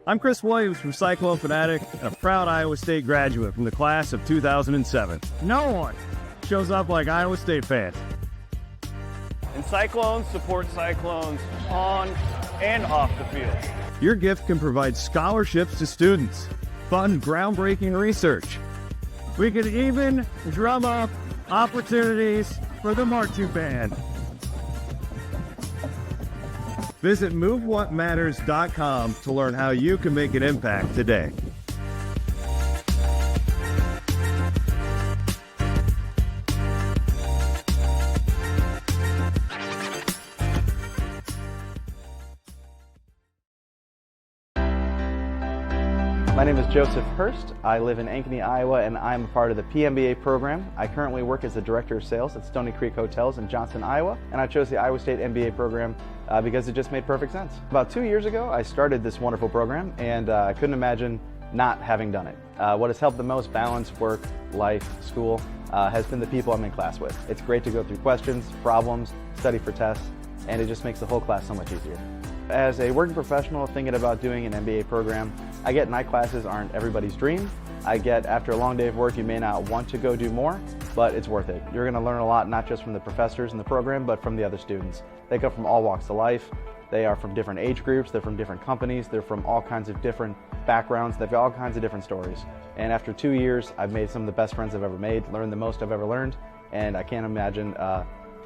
I'm Chris Williams from Cyclone Fanatic and a proud Iowa State graduate from the class of 2007. No one shows up like Iowa State fans. And Cyclones support Cyclones on and off the field. Your gift can provide scholarships to students, fund groundbreaking research. We could even drum up opportunities for the marching band. Visit MoveWhatMatters.com to learn how you can make an impact today. My name is Joseph Hurst. I live in Ankeny, Iowa, and I'm a part of the PMBA program. I currently work as the Director of Sales at Stony Creek Hotels in Johnston, Iowa, and I chose the Iowa State MBA program because it just made perfect sense. About 2 years ago, I started this wonderful program, and I couldn't imagine not having done it. What has helped the most balance work, life, school, has been the people I'm in class with. It's great to go through questions, problems, study for tests, and it just makes the whole class so much easier. As a working professional thinking about doing an MBA program, I get night classes aren't everybody's dream. I get after a long day of work, you may not want to go do more, but it's worth it. You're going to learn a lot, not just from the professors in the program, but from the other students. They come from all walks of life. They are from different age groups. They're from different companies. They're from all kinds of different backgrounds. They've got all kinds of different stories. And after 2 years, I've made some of the best friends I've ever made, learned the most I've ever learned, and I can't imagine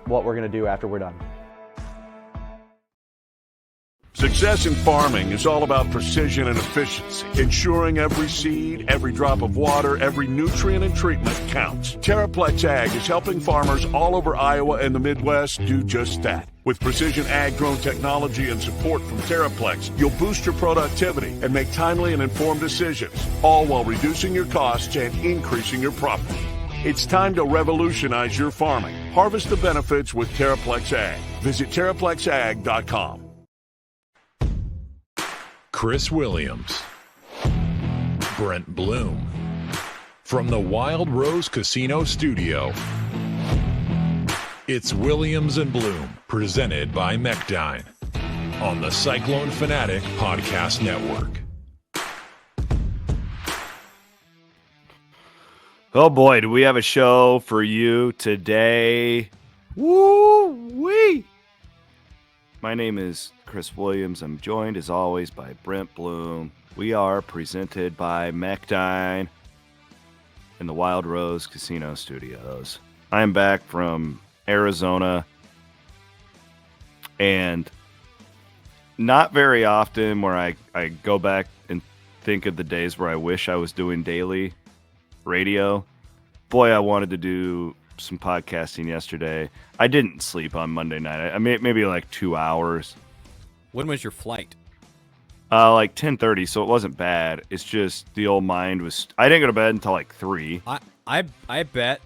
what we're going to do after we're done. Success in farming is all about precision and efficiency, ensuring every seed, every drop of water, every nutrient and treatment counts. Terraplex Ag is helping farmers all over Iowa and the Midwest do just that. With precision ag drone technology and support from Terraplex, you'll boost your productivity and make timely and informed decisions, all while reducing your costs and increasing your profit. It's time to revolutionize your farming. Harvest the benefits with Terraplex Ag. Visit TerraplexAg.com. Chris Williams, Brent Blum, from the Wild Rose Casino Studio. It's Williams and Blum, presented by Mechdyne, on the Cyclone Fanatic Podcast Network. Oh boy, do we have a show for you today. Woo-wee! My name is Chris Williams. I'm joined, as always, by Brent Blum. We are presented by Mechdyne in the Wild Rose Casino Studios. I'm back from Arizona, and not very often where I go back and think of the days where I wish I was doing daily radio. Boy, I wanted to do some podcasting yesterday. I didn't sleep on Monday night. I mean, maybe like 2 hours. When was your flight? Like 10:30, so it wasn't bad. It's just the old mind was. I didn't go to bed until like 3. I bet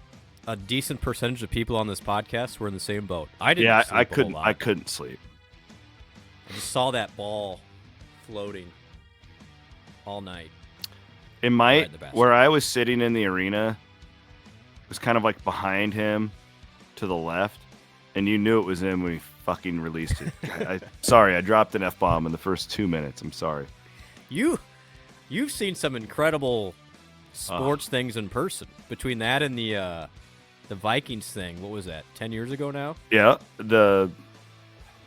a decent percentage of people on this podcast were in the same boat. I didn't. Yeah, sleep I a couldn't. whole lot. I couldn't sleep. I just saw that ball floating all night. It might. Where I was sitting in the arena was kind of like behind him to the left, and you knew it was him when he fucking released it. Sorry, I dropped an F-bomb in the first 2 minutes. I'm sorry. You've seen some incredible sports things in person. Between that and the Vikings thing, what was that? 10 years ago now? Yeah, the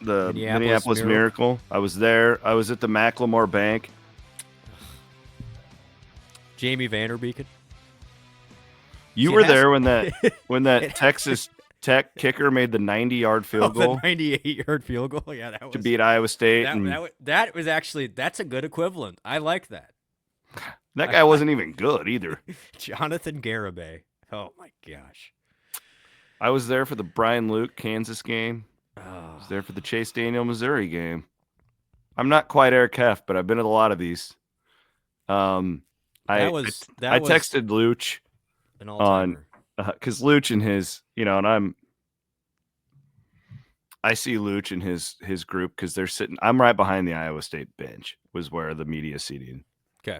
Minneapolis Miracle. I was there. I was at the Macklemore Bank. Jamie Vanderbeeken. You were there when that Texas Tech kicker made the 90-yard field goal. The 98-yard field goal. Yeah, that was to beat Iowa State. That was actually, that's a good equivalent. I like that. That guy wasn't even good either. Jonathan Garibay. Oh my gosh. I was there for the Brian Luke Kansas game. I was there for the Chase Daniel Missouri game. I'm not quite Eric Heff, but I've been at a lot of these. I texted Luch on because Luch and his, and I see Luch and his group because they're sitting. I'm right behind the Iowa State bench. Was where the media seating. Okay,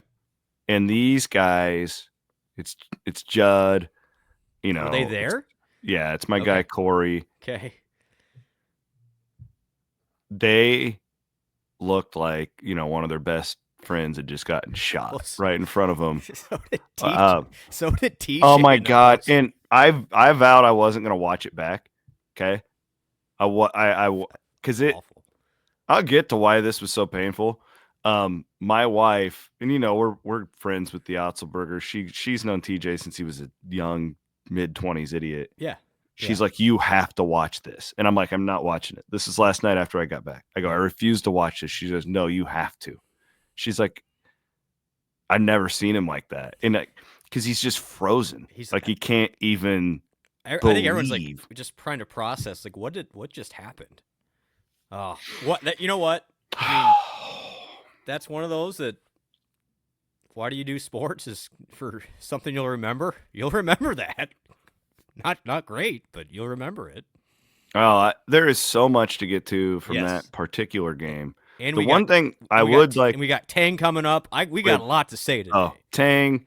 and these guys, it's Judd. Are they there? Yeah, it's my guy Corey. Okay, they looked like one of their best friends had just gotten shot Well, right in front of them. So did TJ. Oh my God! And I vowed I wasn't going to watch it back. Okay, because Awful. I'll get to why this was so painful. My wife, and we're friends with the Otzelberger. She's known TJ since he was a young mid-20s idiot. Yeah. She's like, you have to watch this. And I'm like, I'm not watching it. This is last night after I got back. I go, I refuse to watch this. She goes, no, you have to. She's like, I've never seen him like that. And because he's just frozen. He's like, he can't even I think everyone's like just trying to process, like, what just happened? Oh, you know what? I mean, that's one of those that, why do you do sports is for something you'll remember. You'll remember that. Not great, but you'll remember it. Oh, there is so much to get to from that particular game. And we got Tang coming up. We got a lot to say today. Oh, Tang.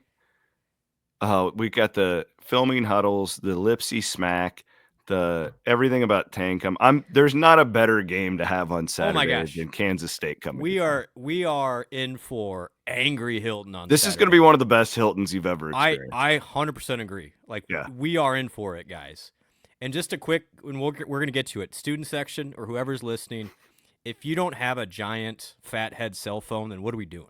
We got the filming huddles, the Lipsy smack, the everything about Tang there's not a better game to have on Saturday than Kansas State coming. We are in for angry Hilton on this Saturday. Is going to be one of the best Hiltons you've ever experienced. I 100% agree. Like, we are in for it, guys. And just a quick, and we're going to get to it. Student section or whoever's listening, if you don't have a giant fat head cell phone, then what are we doing?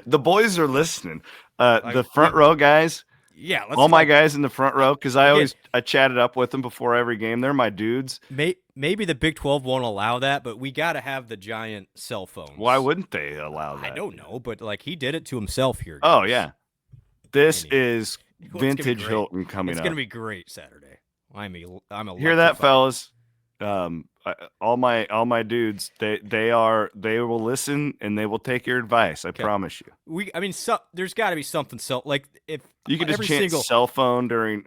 The boys are listening. The front row guys. Yeah, all my guys in the front row, because I chatted up with them before every game. They're my dudes. Maybe the Big 12 won't allow that, but we got to have the giant cell phones. Why wouldn't they allow that? I don't know, but like he did it to himself here. Guys. Oh yeah, this is vintage Hilton coming up. It's gonna be great Saturday. I'm hear that, fellas. All my dudes, they will listen and they will take your advice. I promise you. There's got to be something. So like if you could just chant cell phone during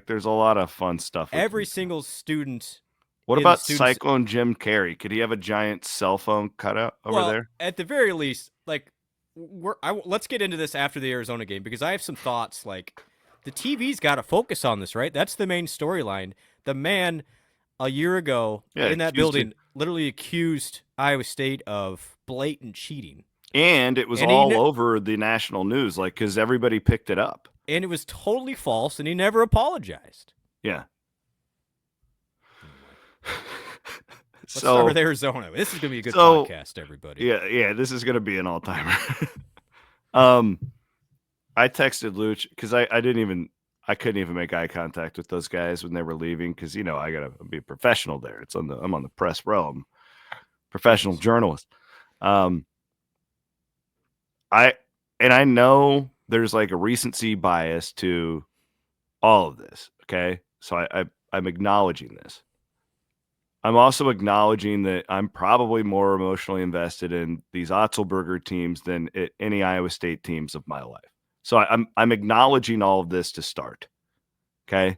there's a lot of fun stuff. Every single student. What about Cyclone Jim Carrey? Could he have a giant cell phone cutout over there? At the very least, like let's get into this after the Arizona game because I have some thoughts. Like the TV's got to focus on this, right? That's the main storyline. The man. A year ago, in that building, literally accused Iowa State of blatant cheating. And it was all over the national news, like, because everybody picked it up. And it was totally false, and he never apologized. Yeah. Let's start with Arizona. This is going to be a good podcast, everybody. Yeah, this is going to be an all-timer. I texted Luch, because I couldn't even make eye contact with those guys when they were leaving because, I got to be a professional there. I'm on the press row. I'm a professional journalist. I know there's like a recency bias to all of this. Okay. So I'm acknowledging this. I'm also acknowledging that I'm probably more emotionally invested in these Otzelberger teams than any Iowa State teams of my life. So I'm acknowledging all of this to start. Okay.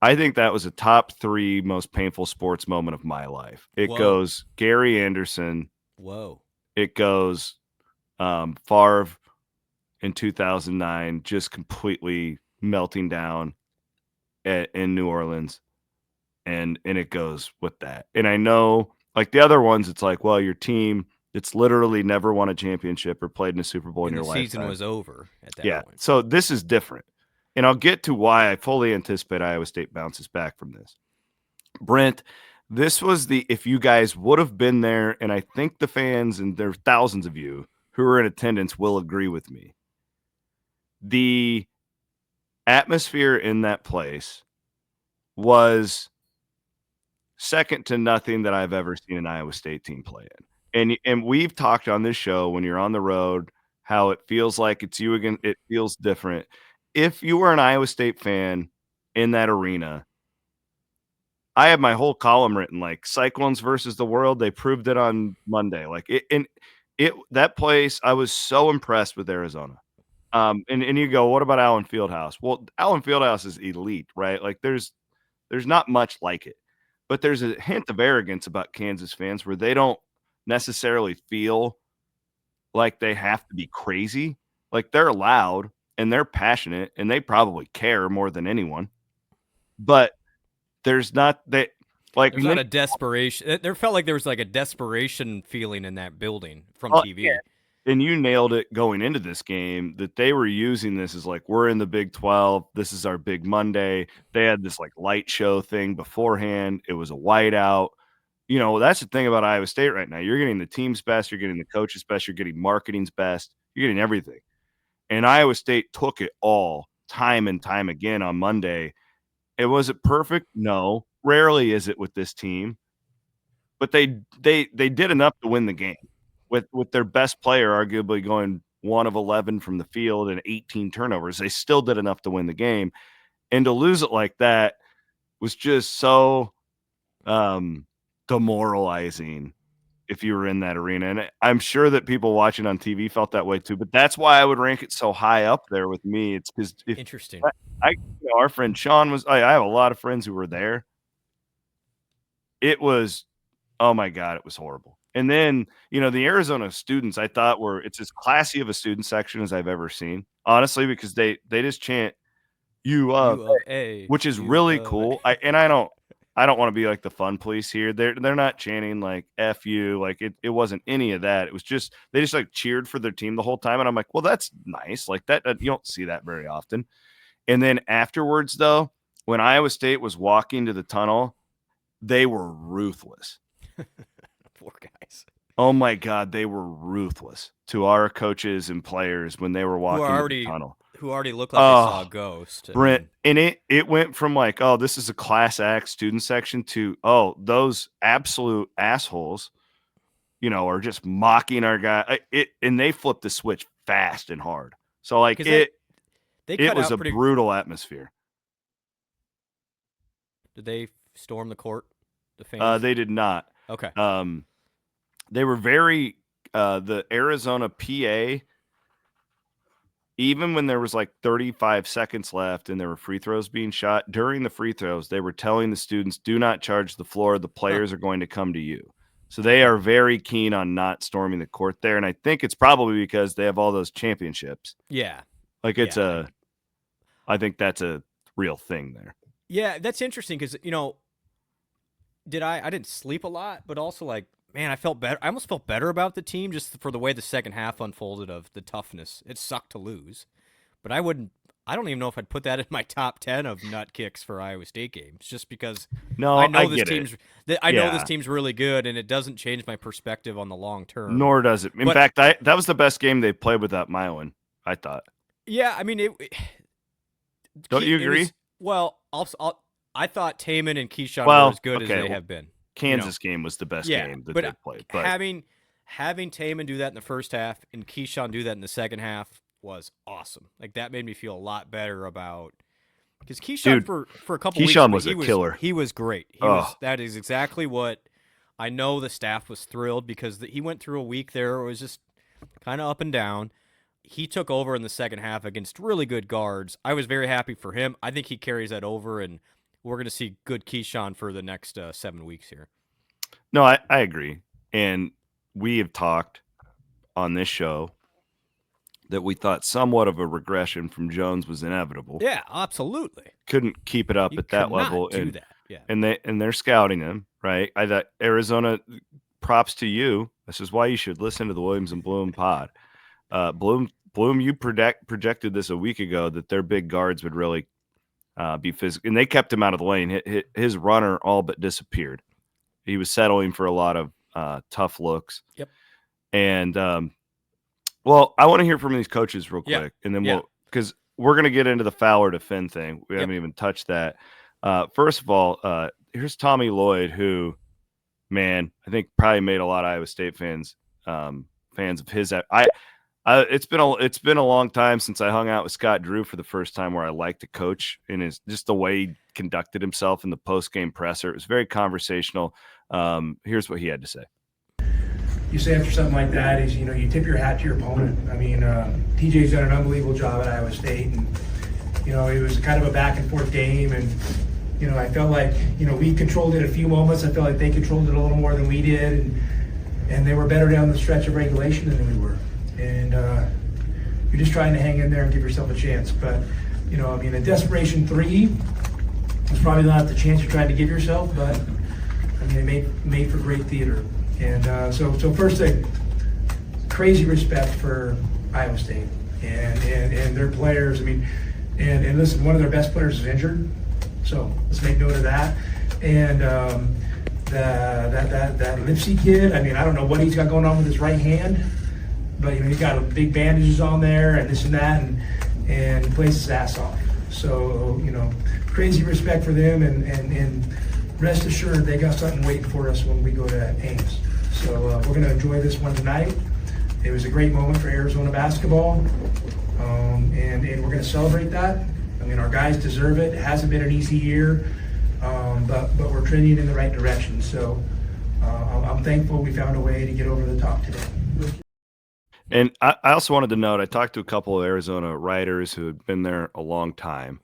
I think that was a top 3 most painful sports moment of my life. It goes Gary Anderson. Whoa. It goes Favre in 2009, just completely melting down in New Orleans. And it goes with that. And I know like the other ones, it's like, well, your team, it's literally never won a championship or played in a Super Bowl in your life. The season was over at that point. So this is different. And I'll get to why I fully anticipate Iowa State bounces back from this. Brent, this was if you guys would have been there, and I think the fans, and there are thousands of you who are in attendance, will agree with me. The atmosphere in that place was second to nothing that I've ever seen an Iowa State team play in. And we've talked on this show when you're on the road, how it feels like it's you again. It feels different. If you were an Iowa State fan in that arena, I have my whole column written like Cyclones versus the world. They proved it on Monday. Like that place, I was so impressed with Arizona. And you go, what about Allen Fieldhouse? Well, Allen Fieldhouse is elite, right? Like there's not much like it, but there's a hint of arrogance about Kansas fans where they don't necessarily feel like they have to be crazy. Like they're loud and they're passionate and they probably care more than anyone, but there's not that Like, there's not a desperation. There felt like there was like a desperation feeling in that building from TV. Yeah. And you nailed it going into this game that they were using this as like, we're in the Big 12. This is our big Monday. They had this like light show thing beforehand. It was a whiteout. You know, that's the thing about Iowa State right now. You're getting the team's best. You're getting the coach's best. You're getting marketing's best. You're getting everything. And Iowa State took it all time and time again on Monday. Was it perfect? No. Rarely is it with this team. But they did enough to win the game with their best player arguably going 1 of 11 from the field and 18 turnovers. They still did enough to win the game. And to lose it like that was just so demoralizing if you were in that arena. And I'm sure that people watching on TV felt that way too, but that's why I would rank it so high up there with me. It's because Interesting. Our friend Sean I have a lot of friends who were there. It was, oh my God, it was horrible. And then, the Arizona students I thought it's as classy of a student section as I've ever seen, honestly, because they just chant U of A, which is really cool. I don't want to be like the fun police here. They're not chanting like F you. Like it wasn't any of that. It was just, they just like cheered for their team the whole time. And I'm like, well, that's nice. Like that, you don't see that very often. And then afterwards though, when Iowa State was walking to the tunnel, they were ruthless. Poor guys. Oh my God. They were ruthless to our coaches and players when they were walking to the tunnel. Who already looked like they saw a ghost. Brent, and it went from like, oh, this is a class act student section to, oh, those absolute assholes, are just mocking our guy. And they flipped the switch fast and hard. So like it was a brutal atmosphere. Did they storm the court? The fans? They did not. Okay. They were very the Arizona PA. Even when there was like 35 seconds left and there were free throws being shot, during the free throws, they were telling the students, do not charge the floor. The players are going to come to you. So they are very keen on not storming the court there. And I think it's probably because they have all those championships. Yeah. Like I think that's a real thing there. Yeah, that's interesting because, I didn't sleep a lot, but also like, man, I felt better. I almost felt better about the team just for the way the second half unfolded of the toughness. It sucked to lose, but I don't even know if I'd put that in my top 10 of nut kicks for Iowa State games, just because I know this team's really good, and it doesn't change my perspective on the long term. Nor does it. In fact, that was the best game they played without Mylon, I thought. Yeah, I mean, don't you agree? I thought Taman and Keyshawn were as good as they have been. Kansas game was the best game that they played. But having Taman do that in the first half and Keyshawn do that in the second half was awesome. Like that made me feel a lot better about because Keyshawn for a couple weeks was a killer. He was great. That is exactly what I know. The staff was thrilled because he went through a week there. It was just kind of up and down. He took over in the second half against really good guards. I was very happy for him. I think he carries that over, and we're going to see good Keyshawn for the next 7 weeks here. No, I agree. And we have talked on this show that we thought somewhat of a regression from Jones was inevitable. Yeah, absolutely. Couldn't keep it up at that level. Yeah. And they're scouting him, right? I thought Arizona, props to you. This is why you should listen to the Williams and Blum pod. Blum, you projected this a week ago that their big guards would really be physical, and they kept him out of the lane. His runner all but disappeared. He was settling for a lot of tough looks. Yep. And I want to hear from these coaches real quick, and then because we're going to get into the Fowler to Finn thing. We haven't even touched that. First of all, here's Tommy Lloyd, who, man, I think probably made a lot of Iowa State fans fans of his. It's been a long time since I hung out with Scott Drew for the first time where I liked the coach and just the way he conducted himself in the post-game presser. It was very conversational. Here's what he had to say. You say after something like that is, you tip your hat to your opponent. I mean, TJ's done an unbelievable job at Iowa State, and, it was kind of a back and forth game, and, I felt like, we controlled it a few moments. I felt like they controlled it a little more than we did, and they were better down the stretch of regulation than we were. And you're just trying to hang in there and give yourself a chance. But, a desperation 3 is probably not the chance you're trying to give yourself. But, I mean, it made for great theater. And so first thing, crazy respect for Iowa State and their players. I mean, and listen, one of their best players is injured, so let's make note of that. And that Lipsy kid, I mean, I don't know what he's got going on with his right hand, but he's got big bandages on there and this and that, and he plays his ass off. So crazy respect for them, and rest assured they got something waiting for us when we go to Ames. So we're going to enjoy this one tonight. It was a great moment for Arizona basketball, and we're going to celebrate that. I mean, our guys deserve it. It hasn't been an easy year, but we're trending in the right direction. So I'm thankful we found a way to get over the top today. And I also wanted to note, I talked to a couple of Arizona writers who had been there a long time,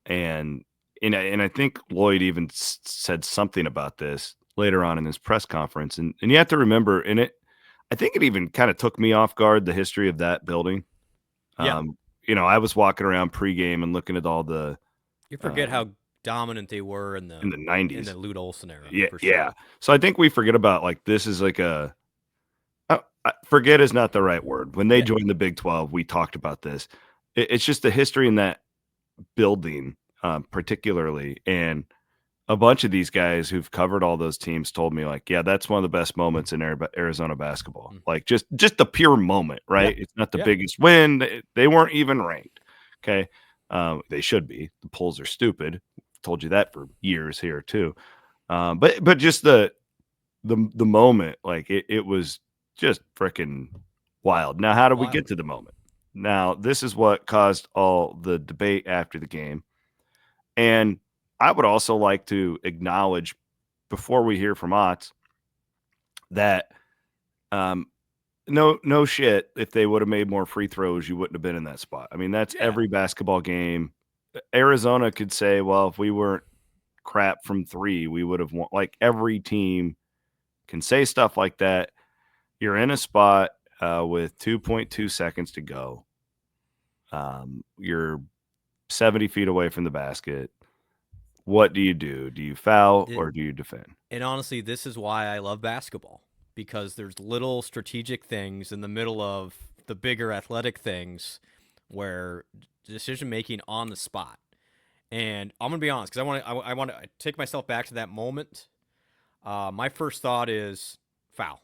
and I think Lloyd even said something about this later on in his press conference. And you have to remember, I think it even kind of took me off guard, the history of that building. Yeah. I was walking around pregame and looking at all the. You forget how dominant they were in the 90s, in the Lute Olson era. Yeah, for sure. yeah. So I think we forget about this is like forget is not the right word. When they joined the Big 12, we talked about this. It's just the history in that building, particularly, and a bunch of these guys who've covered all those teams told me that's one of the best moments in Arizona basketball. Like just the pure moment, right? Yeah. It's not the biggest win. They weren't even ranked. Okay. They should be. The polls are stupid. Told you that for years here too. But just the moment, it was just freaking wild. Now, how did we get to the moment? Now, this is what caused all the debate after the game. And I would also like to acknowledge, before we hear from Otts, that no shit, if they would have made more free throws, you wouldn't have been in that spot. I mean, that's every basketball game. Arizona could say, well, if we weren't crap from three, we would have won. Every team can say stuff like that. You're in a spot with 2.2 seconds to go. You're 70 feet away from the basket. What do you do? Do you foul or do you defend? And honestly, this is why I love basketball, because there's little strategic things in the middle of the bigger athletic things where decision-making on the spot. And I'm going to be honest, because I want to take myself back to that moment. My first thought is foul.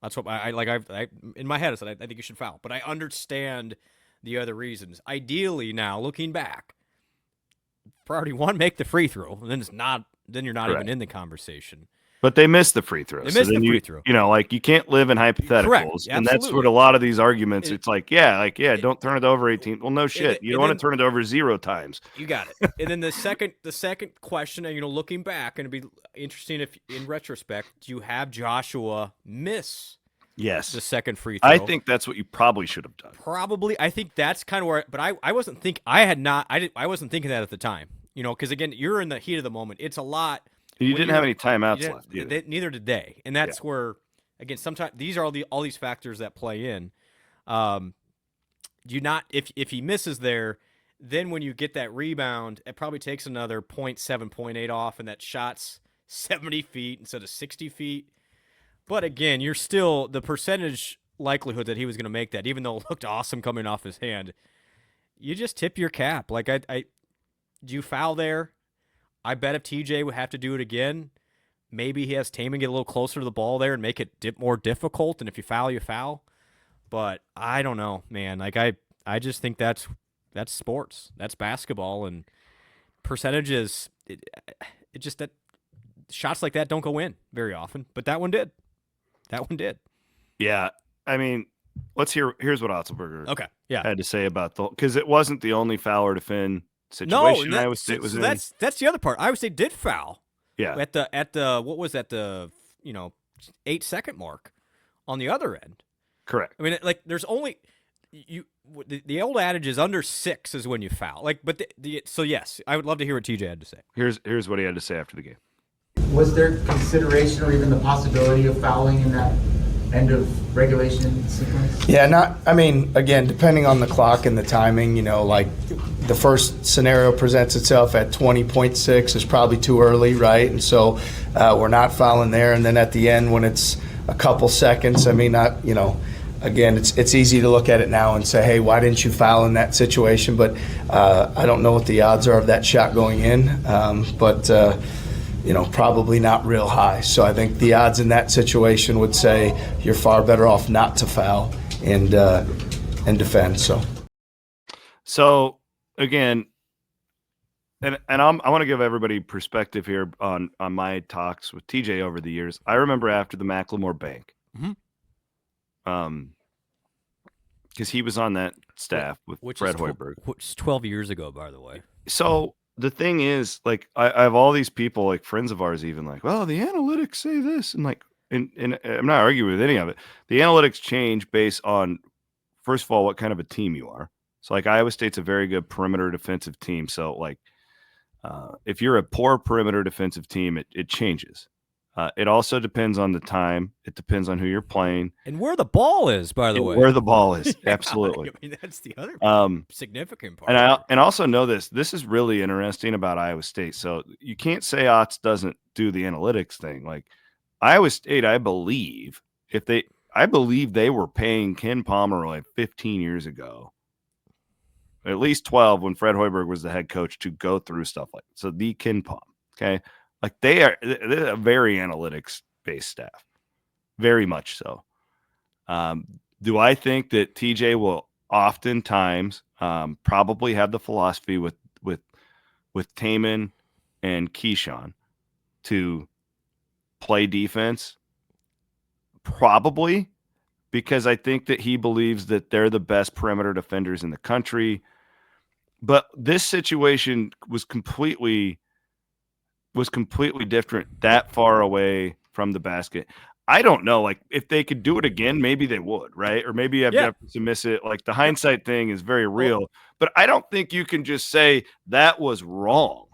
That's what I in my head I said, I think you should foul, but I understand the other reasons. Ideally now, looking back, priority one, make the free throw, and then you're not even in the conversation. But they missed the free throw. They missed the free throw. You can't live in hypotheticals. Correct. And that's what a lot of these arguments, it's don't turn it over 18. Well, no shit. You don't want to turn it over 0 times. You got it. And then the second question, looking back, and it'd be interesting if, in retrospect, do you have Joshua miss the second free throw? I think that's what you probably should have done. Probably. I think that's kind of where, but I wasn't thinking that at the time, because again, you're in the heat of the moment. It's a lot. You didn't have any timeouts left. Neither did they, and that's where, again, sometimes these are all these factors that play in. If he misses there, then when you get that rebound, it probably takes another 0.7, 0.8 off, and that shot's 70 feet instead of 60 feet. But again, you're still the percentage likelihood that he was going to make that, even though it looked awesome coming off his hand. You just tip your cap. Do you foul there? I bet if TJ would have to do it again, maybe he has Taman get a little closer to the ball there and make it more difficult. And if you foul, you foul. But I don't know, man. I just think that's sports. That's basketball, and percentages. It just that shots like that don't go in very often. But that one did. Yeah, I mean, here's what Otzelberger had to say about because it wasn't the only foul or defend situation Iowa State was in. That's the other part. Iowa State did foul. Yeah. At the what was that, the 8-second mark on the other end. Correct. I mean, there's only the old adage is under 6 is when you foul. So yes, I would love to hear what TJ had to say. Here's what he had to say after the game. Was there consideration or even the possibility of fouling in that end of regulation sequence? Yeah, again, depending on the clock and the timing, the first scenario presents itself at 20.6 is probably too early, right? And so we're not fouling there. And then at the end, when it's a couple seconds, I mean, again, it's easy to look at it now and say, hey, why didn't you foul in that situation? But I don't know what the odds are of that shot going in, but probably not real high. So I think the odds in that situation would say you're far better off not to foul and defend. So again, and I want to give everybody perspective here on my talks with TJ over the years. I remember after the Macklemore Bank, because he was on that staff with Fred Hoiberg, which is 12 years ago, by the way. So the thing is, like, I have all these people, like friends of ours, even like, well, the analytics say this, and like, and I'm not arguing with any of it. The analytics change based on, first of all, what kind of a team you are. So like Iowa State's a very good perimeter defensive team. So like, if you're a poor perimeter defensive team, it changes. It also depends on the time. It depends on who you're playing and where the ball is. By the way, where the ball is, absolutely. I mean, that's the other significant part. And I also know this. This is really interesting about Iowa State. So you can't say Otts doesn't do the analytics thing. Like Iowa State, I believe they were paying Ken Pomeroy 15 years ago, at least 12 when Fred Hoiberg was the head coach, to go through stuff like that. So the Ken Pom, okay. Like they're a very analytics-based staff, very much so. Do I think that TJ will oftentimes probably have the philosophy with Taman and Keyshawn to play defense? Probably, because I think that he believes that they're the best perimeter defenders in the country. But this situation was completely different, that far away from the basket. I don't know. Like, if they could do it again, maybe they would, right? Or maybe I've never to miss it. Like, the hindsight thing is very real. But I don't think you can just say that was wrong,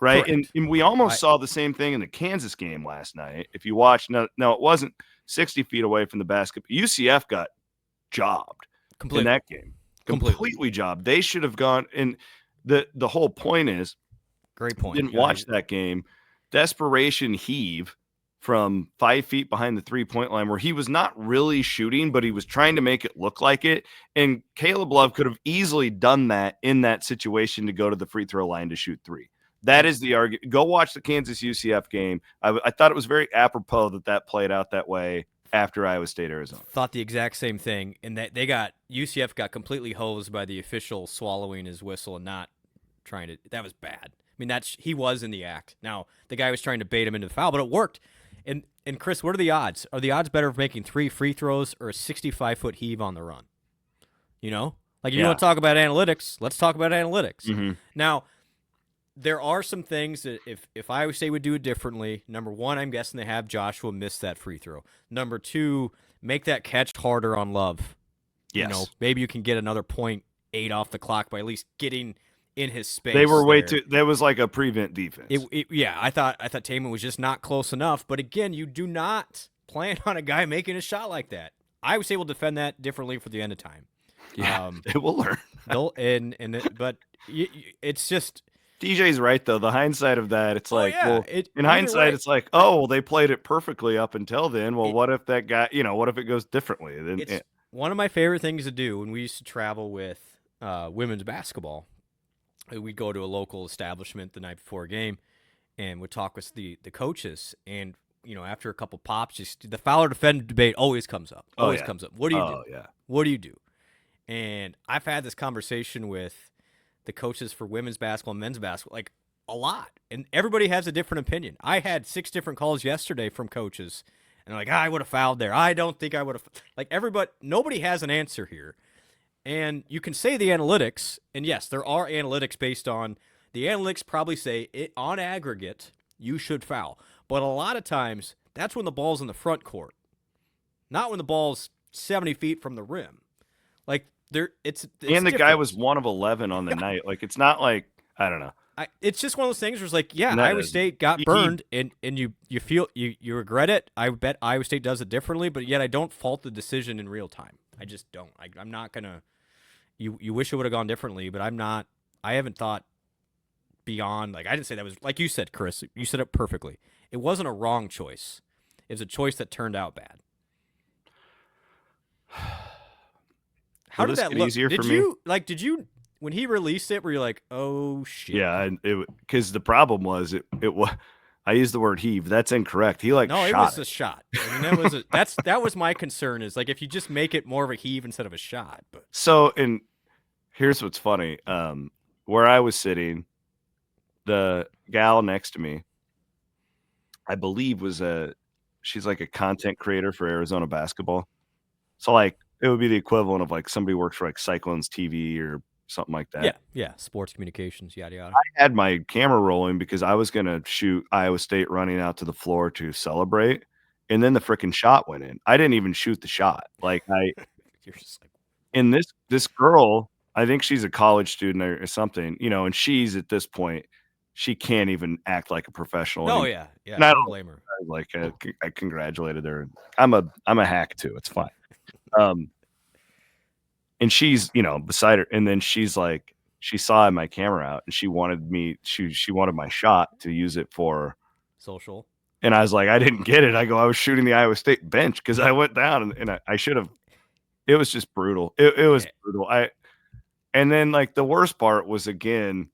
right? And we almost saw the same thing in the Kansas game last night. If you watch, no, it wasn't 60 feet away from the basket. But UCF got jobbed in that game. Completely jobbed. They should have gone. And the whole point is, great point. Didn't watch that game. Desperation heave from 5 feet behind the 3-point line where he was not really shooting, but he was trying to make it look like it. And Caleb Love could have easily done that in that situation to go to the free throw line to shoot three. That is the argument. Go watch the Kansas UCF game. I thought it was very apropos that played out that way after Iowa State, Arizona. Thought the exact same thing, and that UCF got completely hosed by the official swallowing his whistle and not trying to. That was bad. I mean, he was in the act. Now, the guy was trying to bait him into the foul, but it worked. And Chris, what are the odds? Are the odds better of making 3 free throws or a 65-foot heave on the run? You know? Like, you want to talk about analytics, let's talk about analytics. Mm-hmm. Now, there are some things that if Iowa State would do it differently, number one, I'm guessing they have Joshua miss that free throw. Number two, make that catch harder on Love. Yes. You know, maybe you can get another 0.8 off the clock by at least getting in his space. They were way too. There was like a prevent defense. I thought Taman was just not close enough. But again, you do not plan on a guy making a shot like that. Iowa State will defend that differently for the end of time. Yeah, they will learn. But it's just DJ's right though. The hindsight of that, it's like, in hindsight, right. it's like, well, they played it perfectly up until then. Well, what if that guy? What if it goes differently? It's one of my favorite things to do when we used to travel with women's basketball. We'd go to a local establishment the night before a game, and we'd talk with the coaches. And after a couple pops, just the foul or defend debate always comes up. Comes up. What do you do? Yeah. What do you do? And I've had this conversation with the coaches for women's basketball and men's basketball, like a lot. And everybody has a different opinion. I had 6 different calls yesterday from coaches, and they're like, I would have fouled there. I don't think I would have. Like nobody has an answer here. And you can say the analytics, and yes, there are analytics based on the analytics probably say it on aggregate, you should foul. But a lot of times, that's when the ball's in the front court, not when the ball's 70 feet from the rim. Like it's and the guy was 1 of 11 on the night. Like it's not like I don't know. It's just one of those things where it's like, Iowa State got burned, and you feel you regret it. I bet Iowa State does it differently, but yet I don't fault the decision in real time. I just don't. I'm not gonna. You wish it would have gone differently, but I'm not I haven't thought beyond. Like I didn't say that was like you said, Chris. You said it perfectly. It wasn't a wrong choice. It was a choice that turned out bad. How did that look? Easier did for you me? did you when he released it? Were you like, oh shit? Yeah, because the problem was it was. I used the word heave. That's incorrect. He No, shot it was a shot. I mean, that was my concern. Is like if you just make it more of a heave instead of a shot. But so, and here's what's funny. Where I was sitting, the gal next to me, I believe she's like a content creator for Arizona basketball. So like it would be the equivalent of like somebody works for like Cyclone's TV or something like that. Yeah. Sports communications, yada yada. I had my camera rolling because I was going to shoot Iowa State running out to the floor to celebrate. And then the freaking shot went in. I didn't even shoot the shot. Like You're just like, and this girl, I think she's a college student or something, and she's at this point, she can't even act like a professional. Oh anymore. yeah. And I don't blame her. Like I congratulated her. I'm a hack too. It's fine. And she's, beside her. And then she's like, she saw my camera out and she wanted my shot to use it for social. And I was like, I didn't get it. I was shooting the Iowa State bench because I went down and I should have. It was just brutal. It was brutal. And then like the worst part was again,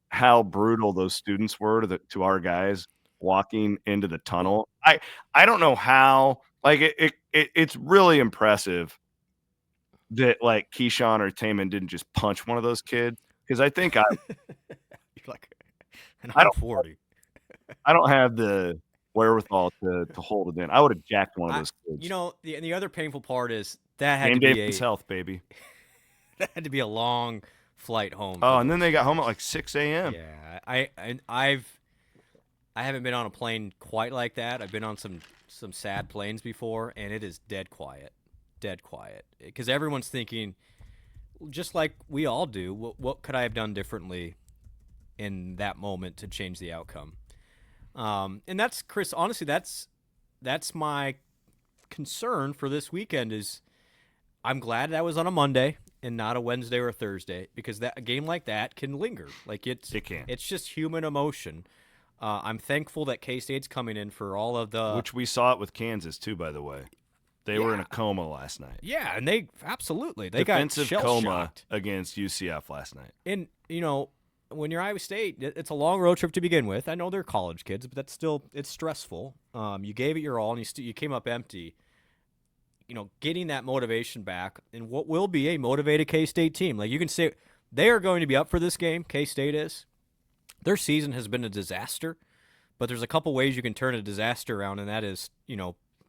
how brutal those students were to our guys walking into the tunnel. I don't know how, like it's really impressive that like Keyshawn or Taman didn't just punch one of those kids. Cause I think You're like, and I'm 40. I don't have the wherewithal to hold it in. I would have jacked one of those kids. The other painful part is that had Game to day be means health, baby. That had to be a long flight home. Oh, and then they got home at like 6 a.m. Yeah, I haven't been on a plane quite like that. I've been on some sad planes before, and it is dead quiet, because everyone's thinking, just like we all do, what could I have done differently in that moment to change the outcome? And that's, Chris, honestly, that's my concern for this weekend. Is I'm glad that was on a Monday and not a Wednesday or a Thursday, because a game like that can linger. Like it can. It's just human emotion. I'm thankful that K-State's coming in for all of the, which we saw it with Kansas too, by the way. They were in a coma last night. Yeah, and they absolutely defensive got coma against UCF last night. And when you're Iowa State, it's a long road trip to begin with. I know they're college kids, but it's stressful. You gave it your all, and you came up empty. Getting that motivation back and what will be a motivated K-State team. Like you can say, they are going to be up for this game. K-State is. Their season has been a disaster, but there's a couple ways you can turn a disaster around, and that is,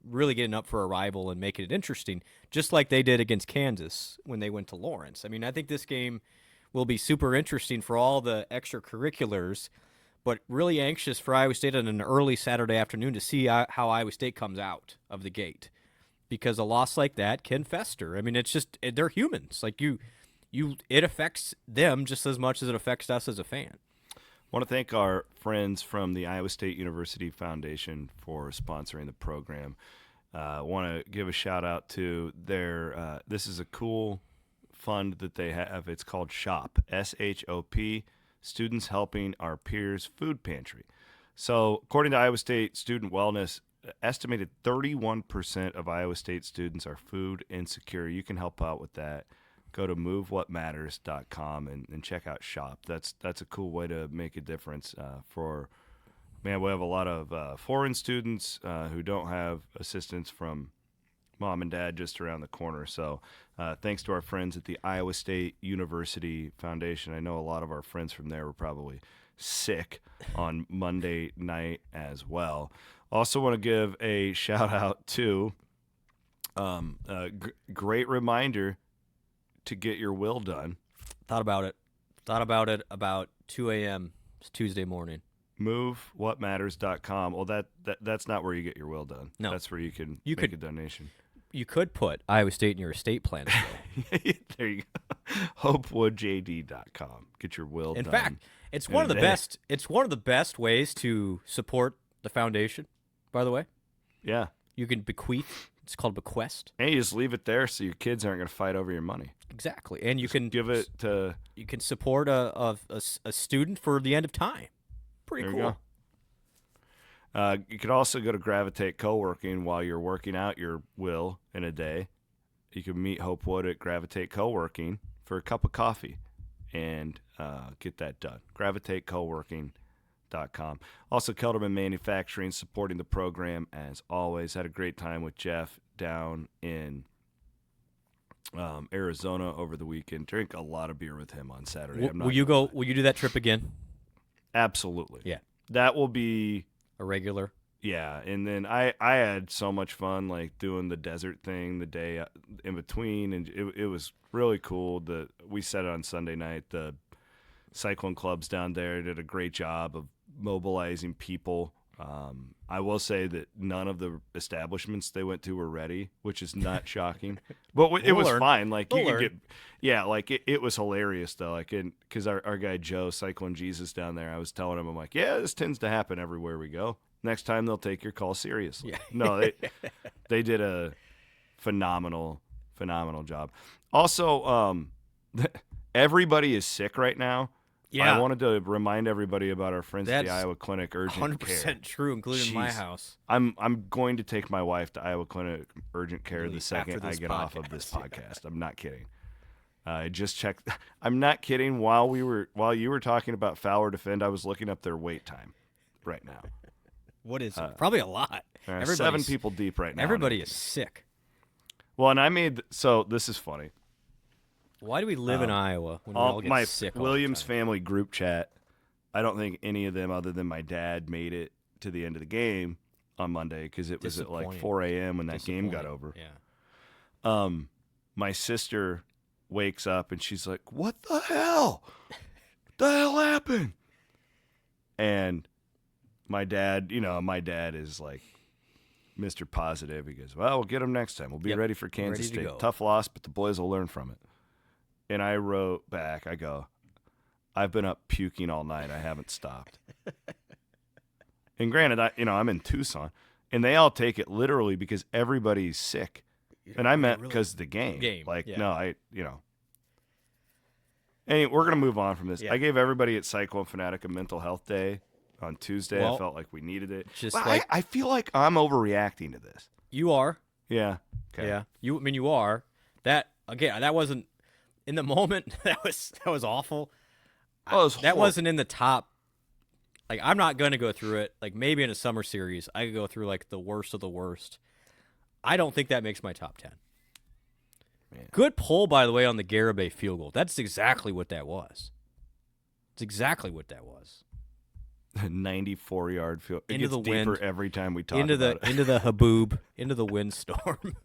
really getting up for a rival and making it interesting, just like they did against Kansas when they went to Lawrence. I mean, I think this game will be super interesting for all the extracurriculars, but really anxious for Iowa State on an early Saturday afternoon to see how Iowa State comes out of the gate, because a loss like that can fester. I mean, it's just, they're humans. Like it affects them just as much as it affects us as a fan. I want to thank our friends from the Iowa State University Foundation for sponsoring the program. I want to give a shout out to their, this is a cool fund that they have. It's called SHOP, SHOP, Students Helping Our Peers Food Pantry. So according to Iowa State Student Wellness, estimated 31% of Iowa State students are food insecure. You can help out with that. Go to movewhatmatters.com and check out SHOP. That's a cool way to make a difference we have a lot of foreign students who don't have assistance from mom and dad just around the corner. So thanks to our friends at the Iowa State University Foundation. I know a lot of our friends from there were probably sick on Monday night as well. Also want to give a shout out to a great reminder to get your will done. Thought about it about 2 a.m. Tuesday morning. MoveWhatMatters.com. Well, that's not where you get your will done. No. That's where you can make a donation. You could put Iowa State in your estate plan. There you go. HopeWoodJD.com. Get your will done. In fact, it's one of the best. It's one of the best ways to support the foundation. By the way, yeah, You can bequeath. It's called bequest. And you just leave it there so your kids aren't going to fight over your money. Exactly, and you Just can give it to. You can support a student for the end of time. Pretty There cool. you go. You could also go to Gravitate Co-working while you're working out your will in a day. You can meet Hope Wood at Gravitate Co-working for a cup of coffee and get that done. GravitateCoworking.com. Also, Kelderman Manufacturing supporting the program as always. Had a great time with Jeff down in Arizona over the weekend. Drink a lot of beer with him on Saturday. Will you go? Will you do that trip again? Absolutely. Yeah. That will be a regular. Yeah, and then I had so much fun like doing the desert thing the day in between, and it was really cool. We said it on Sunday night. The Cyclone clubs down there did a great job of mobilizing people. I will say that none of the establishments they went to were ready, which is not shocking. But it was fine. Like you could get, like it was hilarious though. Like because our guy Joe, Cyclone Jesus down there, I was telling him, I'm like, yeah, this tends to happen everywhere we go. Next time they'll take your call seriously. Yeah. No, they did a phenomenal job. Also, everybody is sick right now. Yeah. I wanted to remind everybody about our friends at the Iowa Clinic Urgent 100% Care. true, including my house. I'm going to take my wife to Iowa Clinic Urgent Care Really, the second I get off of this podcast. podcast. I'm not kidding. I just checked. I'm not kidding. While you were talking about Fowler Defend, I was looking up their wait time right now. What is it? Probably a lot. 7 people deep right now. Everybody is sick. Well, and so this is funny. Why do we live in Iowa when we all get sick? My Williams family group chat, I don't think any of them other than my dad made it to the end of the game on Monday because it was at like 4 a.m. when that game got over. Yeah. My sister wakes up and she's like, "What the hell? What the hell happened?" And my dad is like Mr. Positive. He goes, "Well, we'll get them next time. We'll be ready for Kansas State. Tough loss, but the boys will learn from it." And I wrote back, I go, "I've been up puking all night. I haven't stopped." And granted, I'm in Tucson, and they all take it literally because everybody's sick. And I meant because of the game. Anyway, we're going to move on from this. Yeah. I gave everybody at Cyclone Fanatic a mental health day on Tuesday. I felt like we needed it. I feel like I'm overreacting to this. You are. Yeah. Okay. Yeah. You are. That wasn't in the moment. That was awful. That wasn't in the top. Like, I'm not going to go through it. Like, maybe in a summer series, I could go through like the worst of the worst. I don't think that makes my top 10. Man. Good pull, by the way, on the Garibay field goal. That's exactly what that was. It's exactly what that was. 94-yard field. It into gets the deeper wind, every time we talk about it. Into the haboob, into the windstorm.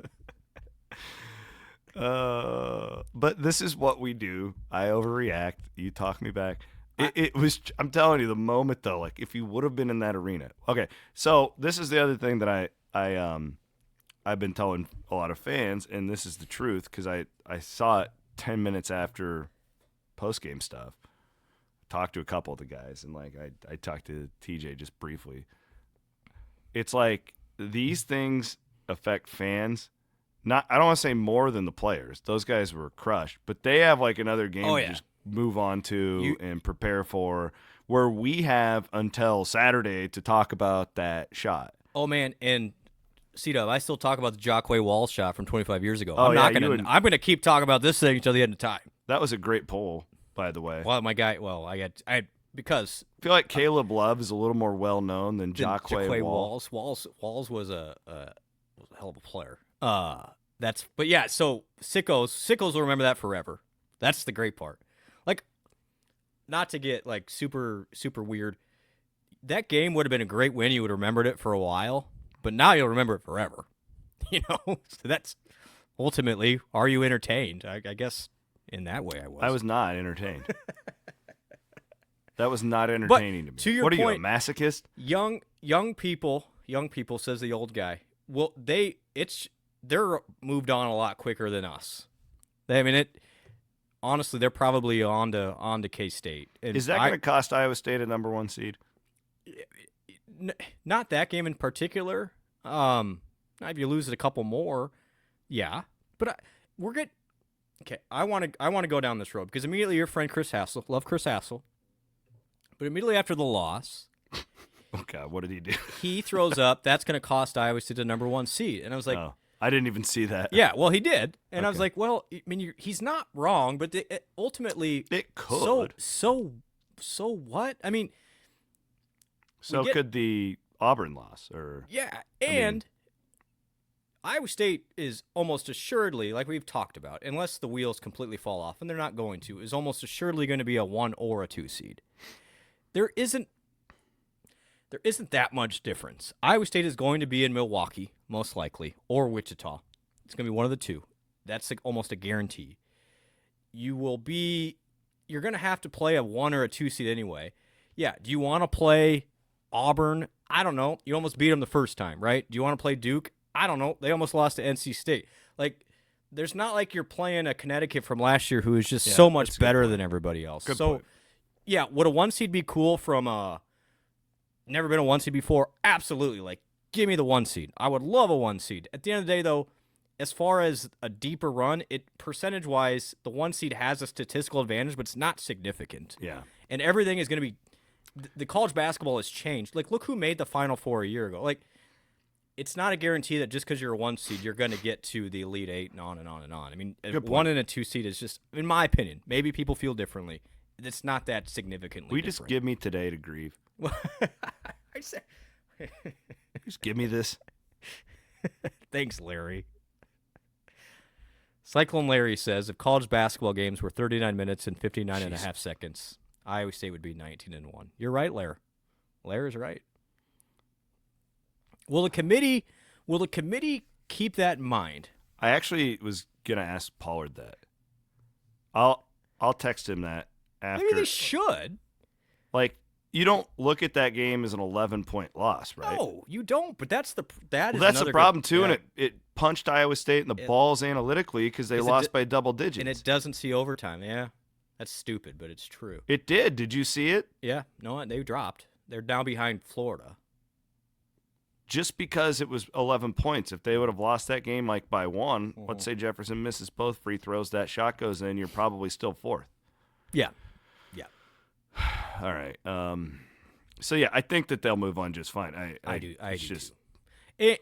But this is what we do. I overreact. You talk me back. It was. I'm telling you, the moment though, like if you would have been in that arena. Okay, so this is the other thing that I've been telling a lot of fans, and this is the truth because I saw it 10 minutes after post-game stuff. Talked to a couple of the guys, and like I talked to TJ just briefly. It's like these things affect fans. I don't want to say more than the players. Those guys were crushed, but they have like another game to just move on to and prepare for, where we have until Saturday to talk about that shot. Oh man, and C-Dub, I still talk about the Jacquet Wall shot from 25 years ago. Oh, I'm going to keep talking about this thing until the end of time. That was a great poll, by the way. Well, my guy, because I feel like Caleb Love is a little more well known than Jacquet Walls. Walls was a hell of a player. So Sickos will remember that forever. That's the great part. Like, not to get like super super weird. That game would have been a great win. You would have remembered it for a while, but now you'll remember it forever. So that's ultimately, are you entertained? I guess in that way I was. I was not entertained. That was not entertaining to me. To your what point, are you, a masochist? Young people, says the old guy. Well, they're moved on a lot quicker than us. Honestly, they're probably on to K-State. And is that going to cost Iowa State a number 1 seed? Not that game in particular. Now, if you lose it a couple more, yeah. But we're good. Okay, I want to go down this road because immediately your friend Chris Hassel, love Chris Hassel, but immediately after the loss, oh God, what did he do? he throws up that's going to cost Iowa State the #1 seed, and I was like, oh, I didn't even see that. Yeah, well, he did, and okay. I was like, well, I mean, he's not wrong, but ultimately, it could. So what? I mean, so could the Auburn loss, or yeah, and. Iowa State is almost assuredly, like we've talked about, unless the wheels completely fall off, and they're not going to, is almost assuredly going to be a 1 or a 2 seed. There isn't that much difference. Iowa State is going to be in Milwaukee, most likely, or Wichita. It's going to be one of the two. That's like almost a guarantee. You're going to have to play a 1 or a 2 seed anyway. Yeah, do you want to play Auburn? I don't know. You almost beat them the first time, right? Do you want to play Duke? I don't know. They almost lost to NC State. Like, there's not like you're playing a Connecticut from last year who is just so much better than everybody else. Good point. Yeah, would a 1 seed be cool from never been a 1 seed before? Absolutely. Like, give me the 1 seed. I would love a 1 seed. At the end of the day, though, as far as a deeper run, percentage-wise, the 1 seed has a statistical advantage, but it's not significant. Yeah. And everything is going to be – the college basketball has changed. Like, look who made the Final Four a year ago. Like, it's not a guarantee that just because you're a 1 seed, you're going to get to the Elite Eight and on and on and on. I mean, a 1 and a 2 seed is just, in my opinion, maybe people feel differently. It's not that significantly different. Just give me today to grieve. Just give me this. Thanks, Larry. Cyclone Larry says, if college basketball games were 39 minutes and 59 and a half seconds, Iowa State would be 19-1. You're right, Larry. Larry's right. Will the committee keep that in mind? I actually was gonna ask Pollard that. I'll text him that after. Maybe they should. Like, you don't look at that game as an 11-point loss, right? No, you don't. But that's the problem too, and it punched Iowa State in the balls analytically because they lost by double digits, and it doesn't see overtime. Yeah, that's stupid, but it's true. It did. Did you see it? Yeah. No, they dropped. They're now behind Florida. Just because it was 11 points. If they would have lost that game like by 1, let's say Jefferson misses both free throws, that shot goes in, you're probably still 4th. Yeah. All right. So, yeah, I think that they'll move on just fine. I do I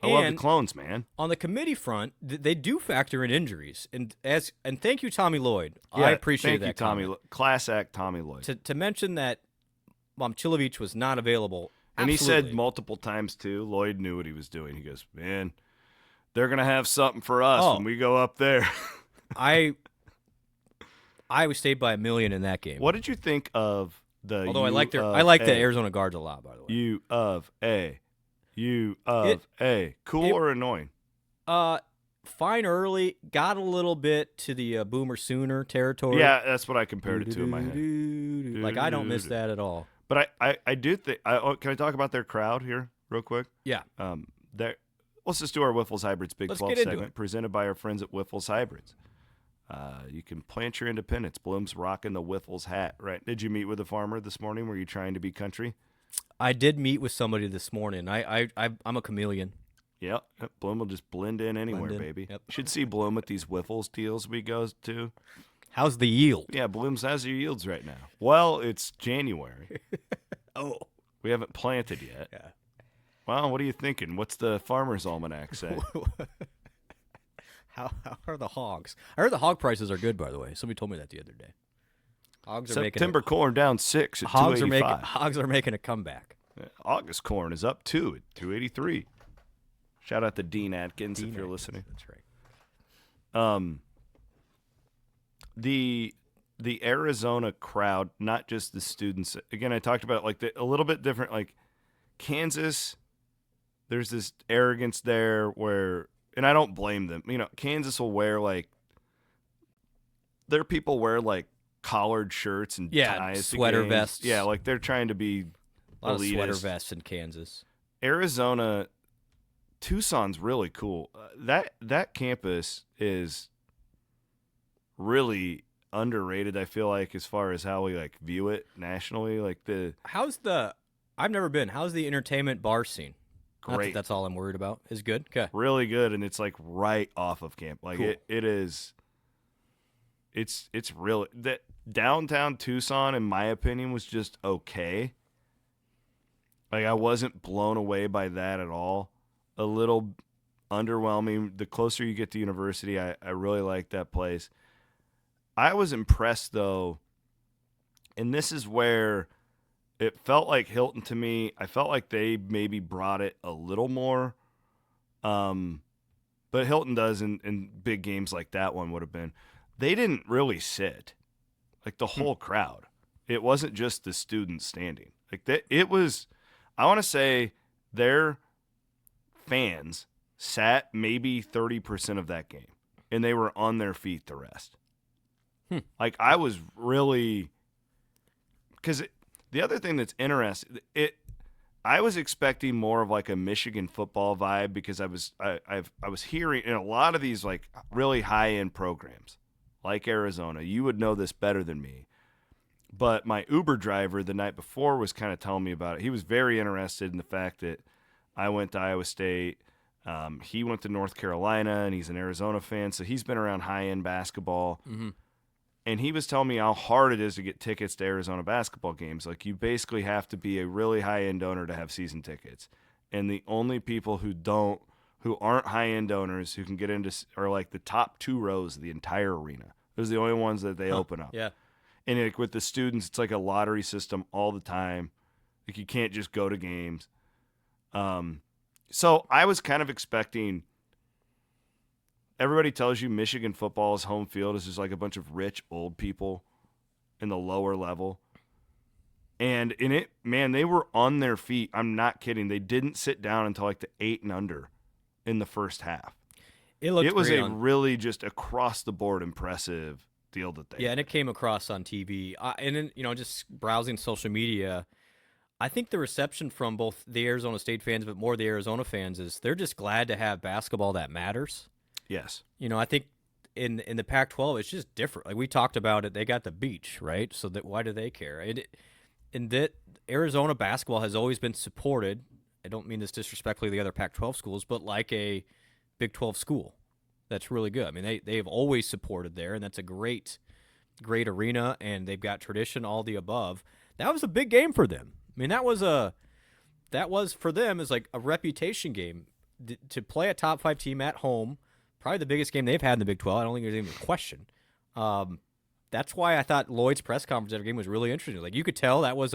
love the Clones, man. On the committee front, they do factor in injuries. And thank you, Tommy Lloyd. Yeah, I appreciate that. Thank you, Tommy. Class act Tommy Lloyd. To mention that Momchilovich was not available. And Absolutely. he said multiple times, too, Lloyd knew what he was doing. He goes, man, they're going to have something for us when we go up there. Iowa State by 1 million in that game. What did you think of the Although I like the Arizona guards a lot, by the way. U of A. Cool or annoying? Fine early. Got a little bit to the Boomer Sooner territory. Yeah, that's what I compared it to in my head. Like, I don't miss that at all. But I do think can I talk about their crowd here real quick? Yeah. Let's just do our Wiffles Hybrids Big 12 segment presented by our friends at Wiffles Hybrids. You can plant your independence. Bloom's rocking the Wiffles hat, right? Did you meet with a farmer this morning? Were you trying to be country? I did meet with somebody this morning. I'm a chameleon. Yep. Bloom will just blend in anywhere, baby. Yep. You should see Bloom at these Wiffles deals we go to. How's the yield? Yeah, Bloom's how's your yields right now? Well, it's January. We haven't planted yet. Yeah. Well, what are you thinking? What's the Farmer's Almanac say? How are the hogs? I heard the hog prices are good, by the way. Somebody told me that the other day. Hogs are September corn down 6 at hogs $2.85. Hogs are making a comeback. August corn is up 2 at $2.83. Shout out to Dean Atkins if you're listening. That's right. The Arizona crowd, not just the students. Again, I talked about like a little bit different. Like Kansas, there's this arrogance there where, and I don't blame them. You know, Kansas will wear their people wear like collared shirts and ties, sweater vests. Yeah, like they're trying to be a lot elitist. of sweater vests in Kansas. Arizona, Tucson's really cool. That campus is really underrated, I feel like, as far as how we like view it nationally. Like I've never been. How's the entertainment bar scene? Not that great. that's all I'm worried about. Is good. Okay. Really good, and it's like right off of camp. Like Cool. it is. It's really that downtown Tucson, in my opinion, was just okay. Like I wasn't blown away by that at all. A little underwhelming. The closer you get to university, I really like that place. I was impressed though, and this is where it felt like Hilton to me. I felt like they maybe brought it a little more. But Hilton does in big games like that one would have been. They didn't really sit. Like the whole crowd. It wasn't just the students standing. Like it was, I want to say their fans sat maybe 30% of that game, and they were on their feet the rest. Like I was really, because the other thing that's interesting, I was expecting more of like a Michigan football vibe because I was hearing in a lot of these like really high end programs like Arizona. You would know this better than me. But my Uber driver the night before was kind of telling me about it. He was very interested in the fact that I went to Iowa State. He went to North Carolina, and he's an Arizona fan, so he's been around high-end basketball. Mm-hmm. And he was telling me how hard it is to get tickets to Arizona basketball games. Like, you basically have to be a really high-end donor to have season tickets. And the only people who aren't high-end donors who can get into are like the top 2 rows of the entire arena. Those are the only ones that they open up. Yeah. And like with the students, it's like a lottery system all the time. Like you can't just go to games. So I was kind of expecting. Everybody tells you Michigan football's home field is just like a bunch of rich old people in the lower level. And in it, man, they were on their feet. I'm not kidding. They didn't sit down until like the 8 and under in the first half. It was really just across the board impressive deal that they and it came across on TV. And then, just browsing social media, I think the reception from both the Arizona State fans, but more the Arizona fans, is they're just glad to have basketball that matters. Yes. I think in the Pac-12, it's just different. Like we talked about it, they got the beach, right? So why do they care? And that Arizona basketball has always been supported. I don't mean this disrespectfully to the other Pac-12 schools, but like a Big 12 school. That's really good. I mean, they have always supported there, and that's a great arena, and they've got tradition, all the above. That was a big game for them. I mean, that was for them is like a reputation game to play a top 5 team at home. Probably the biggest game they've had in the Big 12. I don't think there's even a question. That's why I thought Lloyd's press conference after game was really interesting. Like you could tell that was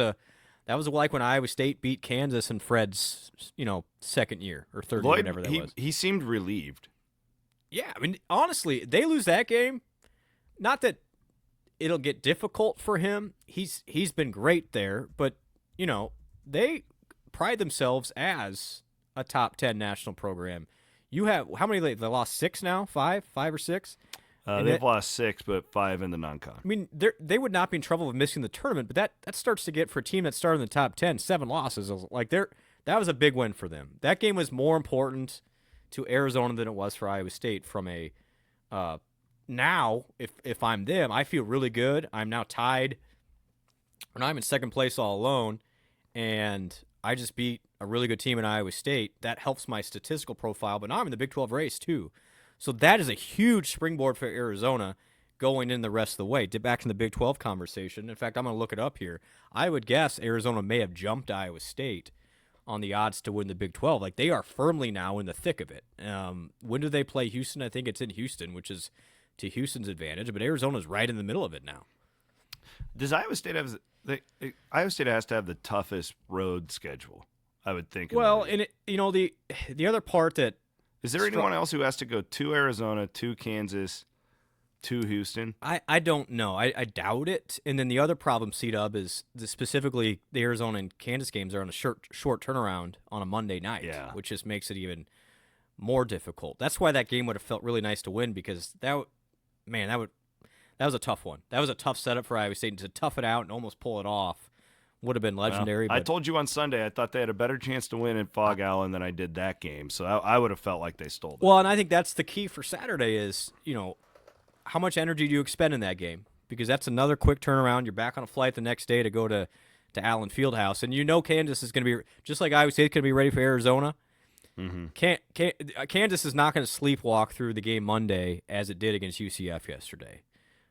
like when Iowa State beat Kansas in Fred's second year or third year, whatever that was. He seemed relieved. Yeah, I mean, honestly, they lose that game. Not that it'll get difficult for him. He's been great there, but they pride themselves as a top 10 national program. You have how many? They lost 6 now, 5 or 6. They've lost 6, but 5 in the non-con. I mean, they would not be in trouble of missing the tournament, but that starts to get for a team that started in the top 10, 7 losses. Like that was a big win for them. That game was more important to Arizona than it was for Iowa State from a now if I'm them, I feel really good. I'm now tied and I'm in second place all alone, and I just beat a really good team in Iowa State. That helps my statistical profile, but now I'm in the Big 12 race too. So that is a huge springboard for Arizona going in the rest of the way. Back in the Big 12 conversation. In fact, I'm going to look it up here. I would guess Arizona may have jumped Iowa State on the odds to win the Big 12. Like they are firmly now in the thick of it. When do they play Houston? I think it's in Houston, which is to Houston's advantage, but Arizona's right in the middle of it now. Does Iowa State have Iowa State has to have the toughest road schedule, I would think. Well, and the other part that is there anyone else who has to go to Arizona, to Kansas, to Houston? I don't know. I doubt it. And then the other problem, C-Dub, is specifically the Arizona and Kansas games are on a short turnaround on a Monday night, which just makes it even more difficult. That's why that game would have felt really nice to win, because that was a tough one. That was a tough setup for Iowa State, and to tough it out and almost pull it off would have been legendary. I told you on Sunday I thought they had a better chance to win in Fog Allen than I did that game, so I would have felt like they stole it. Well, and I think that's the key for Saturday is, how much energy do you expend in that game? Because that's another quick turnaround. You're back on a flight the next day to go to Allen Fieldhouse, and Kansas is going to be, just like Iowa State's going to be ready for Arizona, Kansas is not going to sleepwalk through the game Monday as it did against UCF yesterday.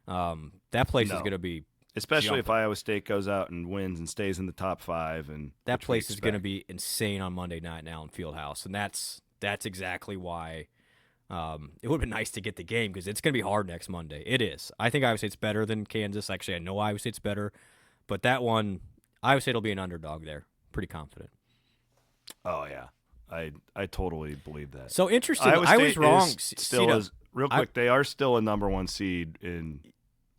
That place is going to be especially if jumping. Iowa State goes out and wins and stays in the top 5, and That which we place is going to expect. be insane on Monday night in Allen Fieldhouse, and that's exactly why it would have been nice to get the game because it's going to be hard next Monday. It is. I think Iowa State's better than Kansas. Actually, I know Iowa State's better, but that one, Iowa State will be an underdog there. Pretty confident. Oh yeah, I totally believe that. So interesting. Iowa I State was wrong. Still is real quick. They are still a number 1 seed in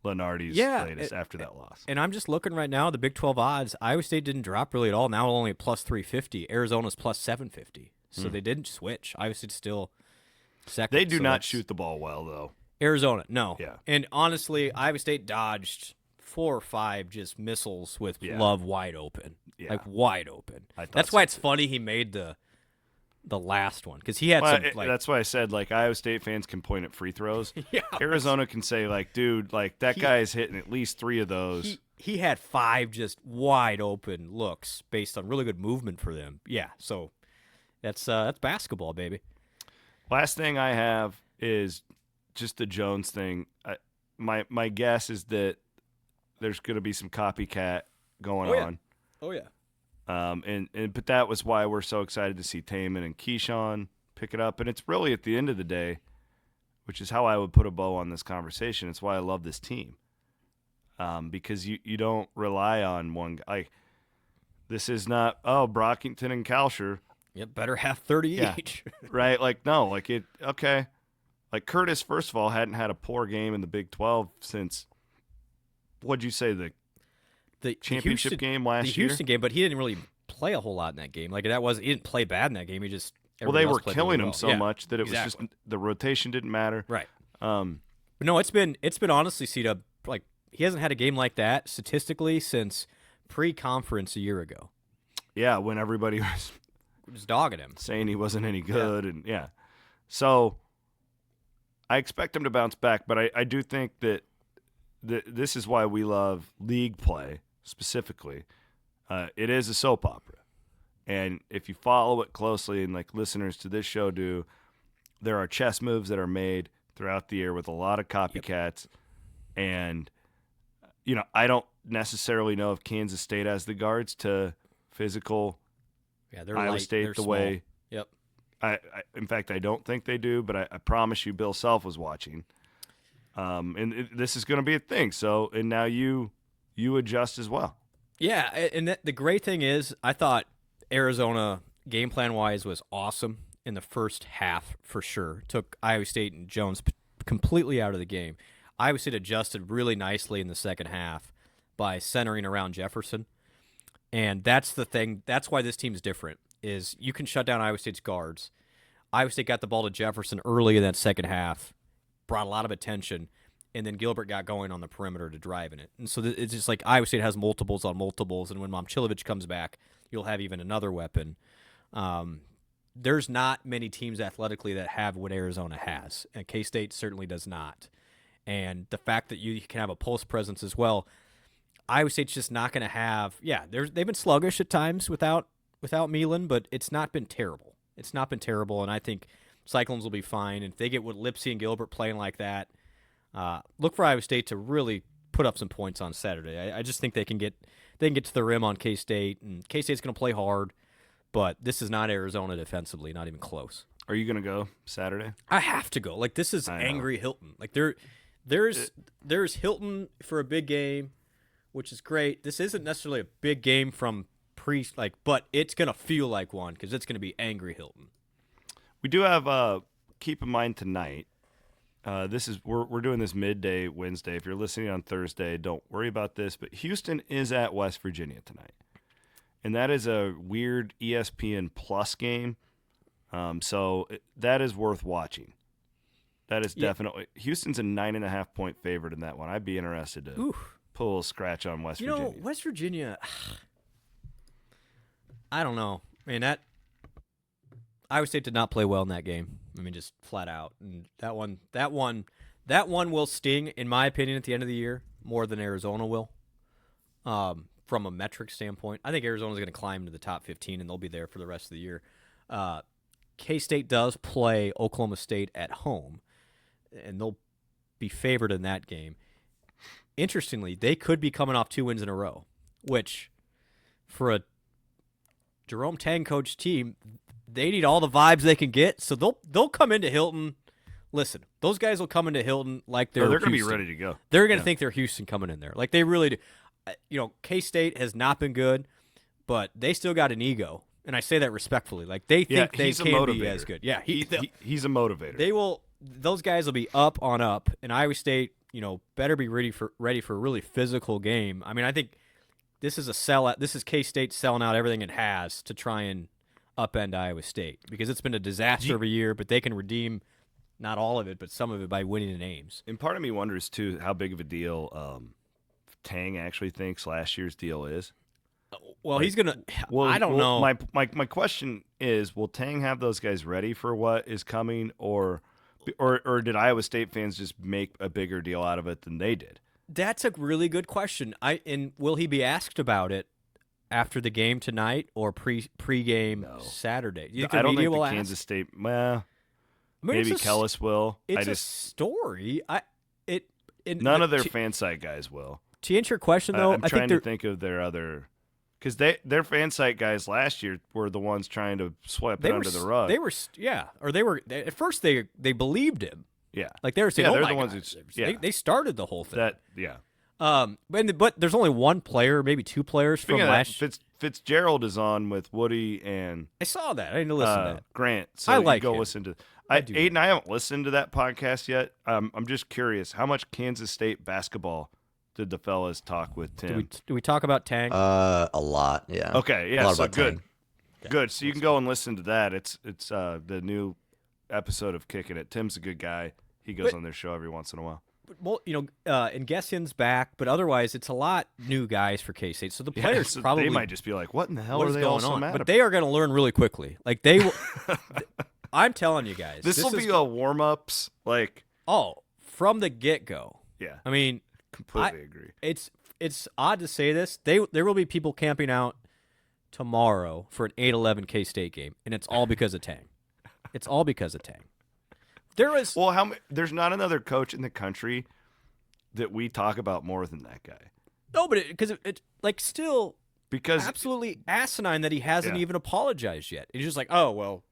Lenardi's latest after that loss. And I'm just looking right now, the Big 12 odds, Iowa State didn't drop really at all. Now only at plus 350. Arizona's plus 750. So they didn't switch. Iowa State's still second. They do so not that's- shoot the ball well, though. Arizona, no. Yeah. And honestly, Iowa State dodged 4 or 5 just missiles with Love wide open. Yeah. Like wide open. I thought That's so, why it's funny he made the last one because he had Well, some like that's why I said, like, Iowa State fans can point at free throws. Yeah. Arizona can say, like, dude, like, that guy is hitting at least 3 of those. he had 5 just wide open looks based on really good movement for them. Yeah, so that's basketball, baby. Last thing I have is just the Jones thing. My guess is that there's going to be some copycat going on. Oh yeah. But that was why we're so excited to see Taman and Keyshawn pick it up. And it's really at the end of the day, which is how I would put a bow on this conversation. It's why I love this team. Because you don't rely on one guy. Like, this is not, Brockington and Kalsher. Yep, better have 30 each. Right? Like, no, like okay. Like, Curtis, first of all, hadn't had a poor game in the Big 12 since, what'd you say, the championship game last the year? Houston game, but he didn't really play a whole lot in that game. Like, he didn't play bad in that game. He just, They everybody else were played killing really him well. so Yeah, much that it was exactly. just, the rotation didn't matter. Right. But No, it's been honestly, C-Dub, like, he hasn't had a game like that statistically since pre-conference a year ago. Yeah, when everybody was Just dogging him. saying he wasn't any good. And so I expect him to bounce back, but I do think that this is why we love league play specifically. It is a soap opera. And if you follow it closely, and like listeners to this show do, there are chess moves that are made throughout the year with a lot of copycats. And, I don't necessarily know if Kansas State has the guards to physical They're Iowa light, State they're the small. way. Yep. In fact, I don't think they do, but I promise you Bill Self was watching. This is going to be a thing. So, and now you adjust as well. Yeah, and the great thing is, I thought Arizona game plan wise was awesome in the first half for sure. Took Iowa State and Jones completely out of the game. Iowa State adjusted really nicely in the second half by centering around Jefferson, and that's the thing. That's why this team's different. Is you can shut down Iowa State's guards. Iowa State got the ball to Jefferson early in that second half, brought a lot of attention, and then Gilbert got going on the perimeter to drive in it. And so it's just like Iowa State has multiples on multiples, and when Momcilovic comes back, you'll have even another weapon. There's not many teams athletically that have what Arizona has, and K-State certainly does not. And the fact that you can have a post presence as well, Iowa State's just not going to have. Yeah, they've been sluggish at times without Milan, but it's not been terrible. It's not been terrible, and I think Cyclones will be fine. And if they get with Lipsy and Gilbert playing like that, look for Iowa State to really put up some points on Saturday. I just think they can get to the rim on K-State, and K-State's going to play hard, but this is not Arizona defensively, not even close. Are you going to go Saturday? I have to go. Like, this is angry Hilton. Like, there's Hilton for a big game, which is great. This isn't necessarily a big game from but it's going to feel like one because it's going to be angry Hilton. We do have keep in mind tonight. We're doing this midday Wednesday. If you're listening on Thursday, don't worry about this. But Houston is at West Virginia tonight, and that is a weird ESPN Plus game. So that is worth watching. That is definitely Houston's a 9.5 point favorite in that one. I'd be interested to pull a scratch on West Virginia. West Virginia. I don't know. I mean, Iowa State did not play well in that game. I mean, just flat out. And that one will sting, in my opinion, at the end of the year more than Arizona will. From a metric standpoint, I think Arizona's going to climb to the top 15, and they'll be there for the rest of the year. K-State does play Oklahoma State at home, and they'll be favored in that game. Interestingly, they could be coming off 2 wins in a row, which for a Jerome Tang coach team, they need all the vibes they can get. So they'll come into Hilton. Listen, those guys will come into Hilton like they're going to be Houston. ready to go. They're going to think they're Houston coming in there. Like they really do. K-State has not been good, but they still got an ego. And I say that respectfully. Like they think they can be as good. Yeah, he's a motivator. They will. Those guys will be up on up, and Iowa State, better be ready for a really physical game. I mean, I think this is a sellout. This is K-State selling out everything it has to try and upend Iowa State because it's been a disaster of a year. But they can redeem not all of it, but some of it by winning in Ames. And part of me wonders too how big of a deal Tang actually thinks last year's deal is. Well, he's gonna. I don't know. My question is, will Tang have those guys ready for what is coming, or did Iowa State fans just make a bigger deal out of it than they did? That's a really good question. And will he be asked about it after the game tonight or pre-game Saturday? You think I don't media think will the ask? Kansas State. Well, maybe Kellis will. It's a story. None of their fan site guys will. To answer your question, though, I'm trying to think of their other. Because their fan site guys last year were the ones trying to sweep it under the rug. At first they believed him. Yeah, like they were saying, they're the ones who they started the whole thing. But there's only one player, maybe 2 players from last. Fitzgerald is on with Woody and I saw that. I didn't listen to that. Grant. So I like go him. listen to. Aiden, I haven't listened to that podcast yet. I'm just curious, how much Kansas State basketball did the fellas talk with Tim? Do we talk about Tang? A lot, yeah. Okay, yeah. So good, Tang. good. So you can go and listen to that. It's the new episode of Kicking It. Tim's a good guy. He goes on their show every once in a while. Well, and Gessian's back, but otherwise it's a lot new guys for K-State. So the players so probably they might just be like, "What in the hell what are is they all going so on?" mad But about? they are going to learn really quickly. Like they will. I'm telling you guys, this will be a warm-ups. From the get-go. Yeah. I mean, completely agree. It's odd to say this. There will be people camping out tomorrow for an 8-11 K-State game, and it's all because of Tang. It's all because of Tang. There's not another coach in the country that we talk about more than that guy. No, but because because absolutely asinine that he hasn't even apologized yet. He's just like, oh well,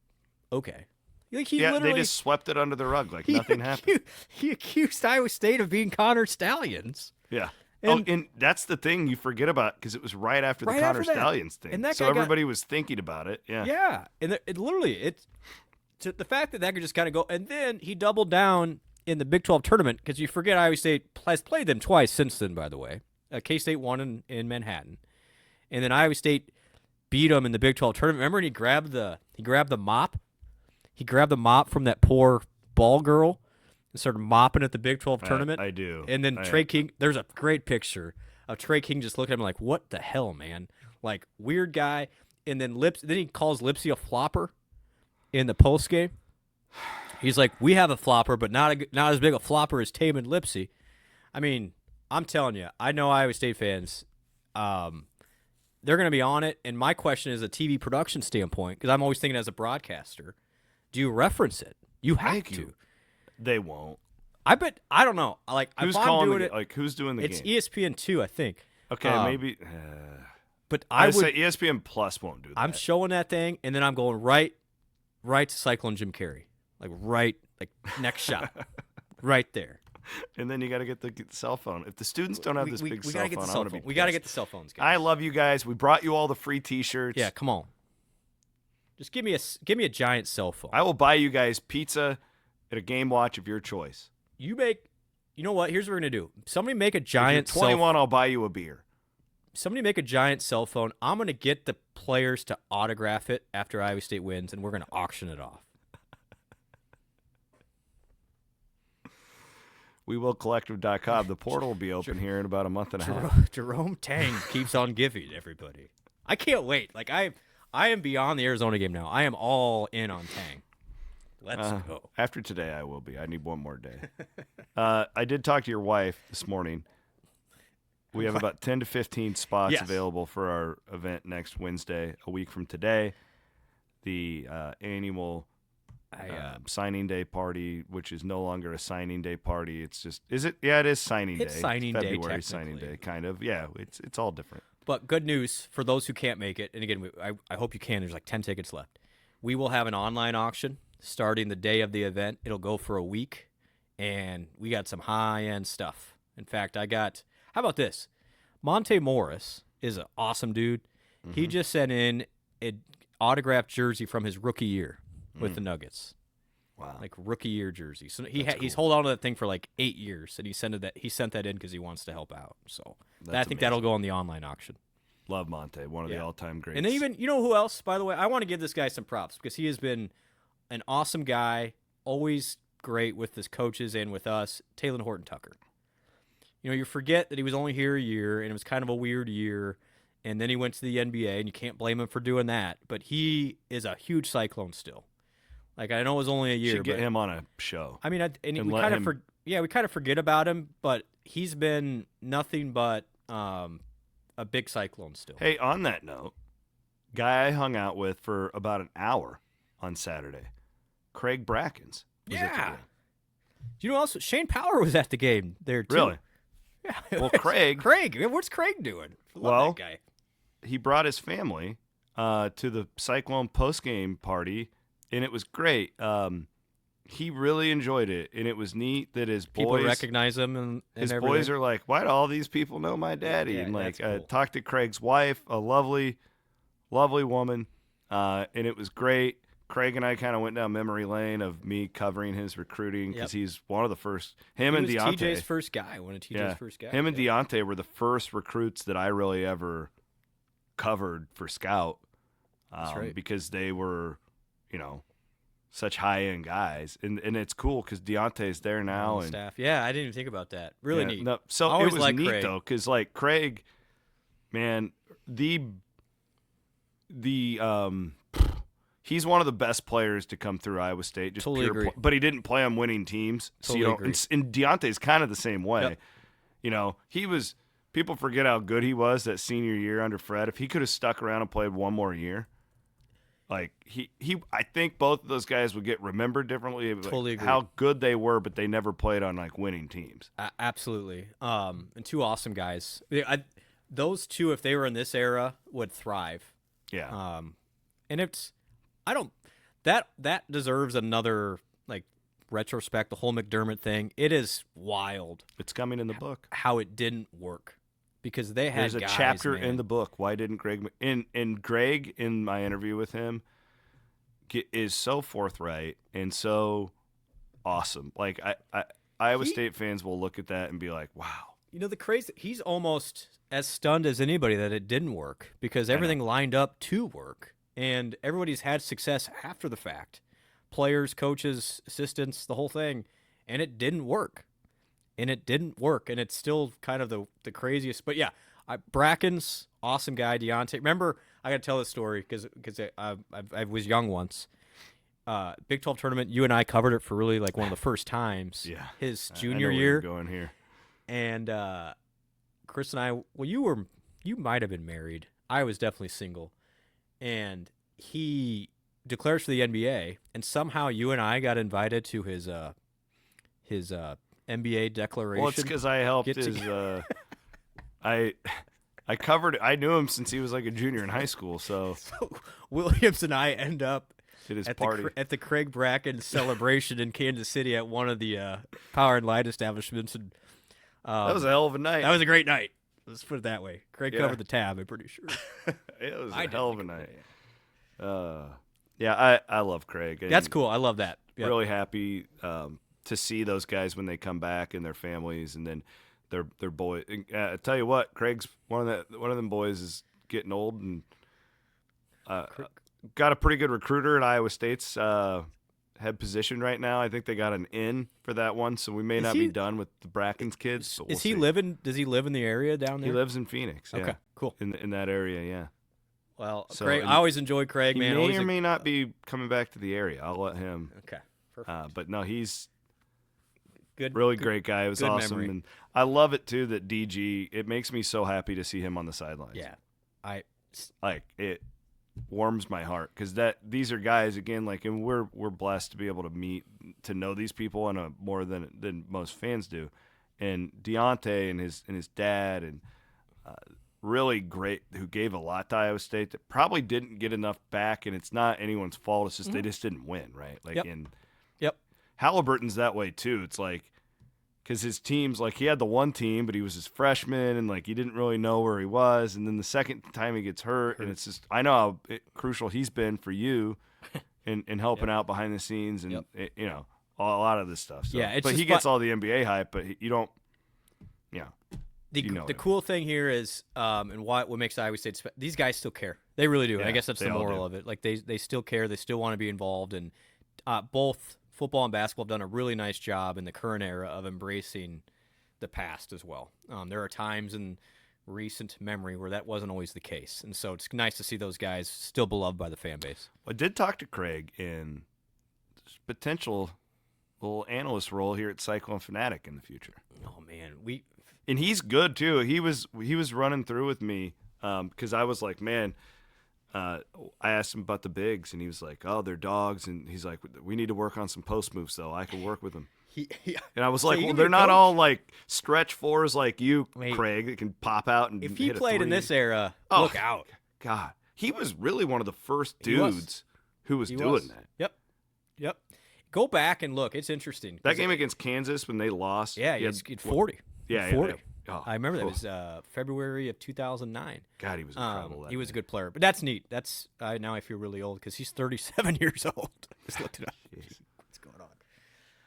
okay. Like he literally they just swept it under the rug like nothing happened. He accused Iowa State of being Connor Stallions. Yeah. And, and that's the thing you forget about because it was right after the Connor Stallions thing. And that so guy everybody was thinking about it. Yeah. Yeah. And the fact that could just kind of go. And then he doubled down in the Big 12 tournament because you forget Iowa State has played them twice since then, by the way. K-State won in Manhattan. And then Iowa State beat them in the Big 12 tournament. Remember when he grabbed the mop? He grabbed the mop from that poor ball girl and started mopping at the Big 12 tournament. I do. And then Trey King, there's a great picture of Trey King just looking at him like, what the hell, man? Like, weird guy. And then he calls Lipsy a flopper in the post game. He's like, we have a flopper, but not as big a flopper as Tame and Lipsy. I mean, I'm telling you, I know Iowa State fans, they're going to be on it. And my question is a TV production standpoint, because I'm always thinking as a broadcaster, do you reference it? You have to. They won't. I don't know. Like, who's if I'm calling doing it? Like, who's doing the it's game? It's ESPN2, I think. Okay, maybe. But I would say ESPN Plus won't do that. I'm showing that thing, and then I'm going right to Cyclone Jim Carrey. Like next shot. Right there. And then you got to get the cell phone. If the students don't have this big cell phone, I want to be We got to get the cell phones, guys. I love you guys. We brought you all the free T-shirts. Yeah, come on. Just give me a giant cell phone. I will buy you guys pizza at a game watch of your choice. You know what? Here's what we're gonna do. Somebody make a giant. If you're 21, I'll buy you a beer. Somebody make a giant cell phone. I'm gonna get the players to autograph it after Iowa State wins, and we're gonna auction it off. We will collective.com. The portal will be open here in about a month and a half. Jerome Tang keeps on giving everybody. I can't wait. Like I am beyond the Arizona game now. I am all in on Tang. Let's go. After today, I will be. I need one more day. I did talk to your wife this morning. We have about 10 to 15 spots available for our event next Wednesday, a week from today. The annual signing day party, which is no longer a signing day party. It's just, is it? Yeah, it is signing day. It's signing day, February signing day, kind of. Yeah, it's all different. But good news for those who can't make it, and again, I hope you can. There's like 10 tickets left. We will have an online auction starting the day of the event. It'll go for a week, and we got some high-end stuff. In fact, how about this? Monte Morris is an awesome dude. Mm-hmm. He just sent in an autographed jersey from his rookie year with the Nuggets. Wow. Like rookie year jersey. So he's holding on to that thing for like 8 years, and he sent that in because he wants to help out. So I think that'll go on the online auction. Love Monte, one of the all-time greats. And even, you know who else, by the way? I want to give this guy some props because he has been an awesome guy, always great with his coaches and with us, Taylor Horton Tucker. You know, you forget that he was only here a year, and it was kind of a weird year, and then he went to the NBA, and you can't blame him for doing that, but he is a huge Cyclone still. Like, I know it was only a year. Should get him on a show. I mean, we kind of forget about him, but he's been nothing but a big Cyclone still. Hey, on that note, guy I hung out with for about an hour on Saturday, Craig Brackens. Yeah. You know, also Shane Power was at the game there too. Really? Yeah. Well, Craig, what's Craig doing? Well, that guy. He brought his family to the Cyclone postgame party, and it was great. He really enjoyed it, and it was neat that his people boys recognize him, and his everything. boys are like, "Why do all these people know my daddy?" Yeah, and like, cool. talked to Craig's wife, a lovely, lovely woman, and it was great. Craig and I kind of went down memory lane of me covering his recruiting because he's one of the first. Him and Deontay, TJ's first guy. One of TJ's first guys. Him and Deontay were the first recruits that I really ever covered for Scout. That's right. Because they were, such high-end guys. And it's cool because Deontay's there now. And staff. Yeah, I didn't even think about that. Really neat. No, so it was neat, Craig. Though, because, Craig, man, he's one of the best players to come through Iowa State. Just totally agree. But he didn't play on winning teams. Totally so, agree. And Deontay's kind of the same way. Yep. He was – people forget how good he was that senior year under Fred. If he could have stuck around and played one more year – I think both of those guys would get remembered differently. Totally agree. How good they were, but they never played on winning teams. Absolutely. And two awesome guys. Those two, if they were in this era, would thrive. Yeah. And that deserves another retrospect. The whole McDermott thing. It is wild. It's coming in the book. How it didn't work. Because they had There's a guys, chapter man. in the book. Why didn't Greg? And Greg, in my interview with him, is so forthright and so awesome. Iowa State fans will look at that and be like, "Wow." The crazy. He's almost as stunned as anybody that it didn't work because everything lined up to work, and everybody's had success after the fact. Players, coaches, assistants, the whole thing, and it didn't work. And it's still kind of the craziest. But yeah, Brackens, awesome guy. Deontay, remember, I got to tell this story because I was young once. Big 12 tournament, you and I covered it for really one of the first times. Yeah, his junior year. Going here, and Chris and I. Well, you might have been married. I was definitely single, and he declares for the NBA, and somehow you and I got invited to his NBA declaration. Well, it's because I helped his. I covered. I knew him since he was a junior in high school. So Williams and I end up at his party at the Craig Brackens celebration in Kansas City at one of the Power and Light establishments. And that was a hell of a night. That was a great night. Let's put it that way. Craig covered the tab. I'm pretty sure. It was a hell of a night. Yeah, I love Craig. That's cool. I love that. Yep. Really happy to see those guys when they come back and their families, and then their boys. I tell you what, Craig's one of them boys is getting old and got a pretty good recruiter at Iowa State's head position right now. I think they got an in for that one, so we may not be done with the Brackens kids. But Does he live in the area down there? He lives in Phoenix. Yeah. Okay, cool. In that area, yeah. Well, so, Craig, I always enjoy Craig, man. He may or may not be coming back to the area. I'll let him. Okay, perfect. But no, he's good. Really great guy. It was awesome, memory. And I love it too that DG. It makes me so happy to see him on the sidelines. Yeah, like it. warms my heart because these are guys again, like, and we're blessed to be able to know these people in a more than most fans do. And Deontay and his dad and really great, who gave a lot to Iowa State that probably didn't get enough back, and it's not anyone's fault. It's just they just didn't win, right? Like Halliburton's that way too. It's like because his teams, like he had the one team, but he was his freshman, and like he didn't really know where he was. And then the second time he gets hurt, and it's just I know how crucial he's been for you in helping out behind the scenes, and you know a lot of this stuff. So. Yeah, but he gets all the NBA hype, but you don't. Yeah. The cool thing here is, and what makes Iowa State these guys still care. They really do. Yeah, I guess that's the moral of it. Like they still care. They still want to be involved, and both football and basketball have done a really nice job in the current era of embracing the past as well. There are times in recent memory where that wasn't always the case, and so it's nice to see those guys still beloved by the fan base. I did talk to Craig in potential little analyst role here at Cyclone Fanatic in the future. Oh man, and he's good too. He was running through with me because I was like, man, I asked him about the bigs, and he was like, oh, they're dogs, and he's like, we need to work on some post moves though. I can work with them. And I was like, well, they're not all like stretch fours like you, Craig, that can pop out and if he hit played a in three. this era, look out. God, he was really one of the first dudes who was doing that. Yep. Go back and look. It's interesting. That game against Kansas when they lost. Yeah, he had 40. Yeah, 40. Yeah. Oh, I remember that. It was February of 2009. God, he was incredible. He was a good player. But that's neat. That's now I feel really old because he's 37 years old. Just looked it up. What's going on?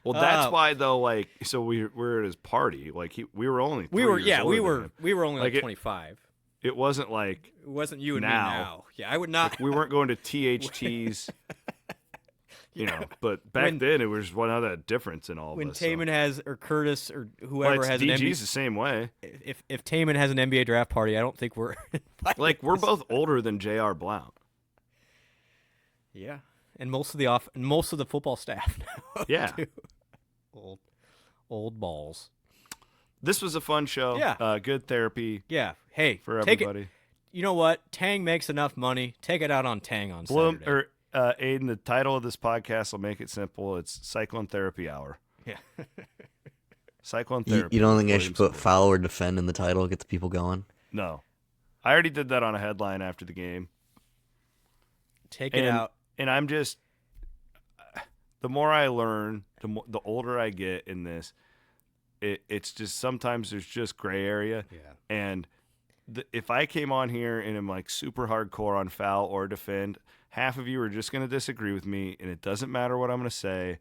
Well, that's why though. Like, so we were at his party. Like, we were only we were only like it, 25. It wasn't like it wasn't you and me now. Yeah, I would not. Like, we weren't going to THTs. You know, but back then it was one other difference in all of us. When Taman has, or Curtis, or whoever has an NBA, DG's the same way. If Taman has an NBA draft party, I don't think we're like we're both older than J.R. Blount. Yeah, and most of the football staff now. Yeah, too. Old balls. This was a fun show. Yeah, good therapy. Yeah, hey, for everybody. You know what? Tang makes enough money. Take it out on Tang on Saturday. Aiden, the title of this podcast will make it simple. It's Cyclone Therapy Hour. Yeah. Cyclone Therapy. You don't think I should put follow or defend in the title, get the people going? No. I already did that on a headline after the game. Take it out. And I'm just, the more I learn, the older I get in this, it's just sometimes there's just gray area. Yeah. And if I came on here and am like super hardcore on foul or defend, half of you are just going to disagree with me, and it doesn't matter what I'm going to say.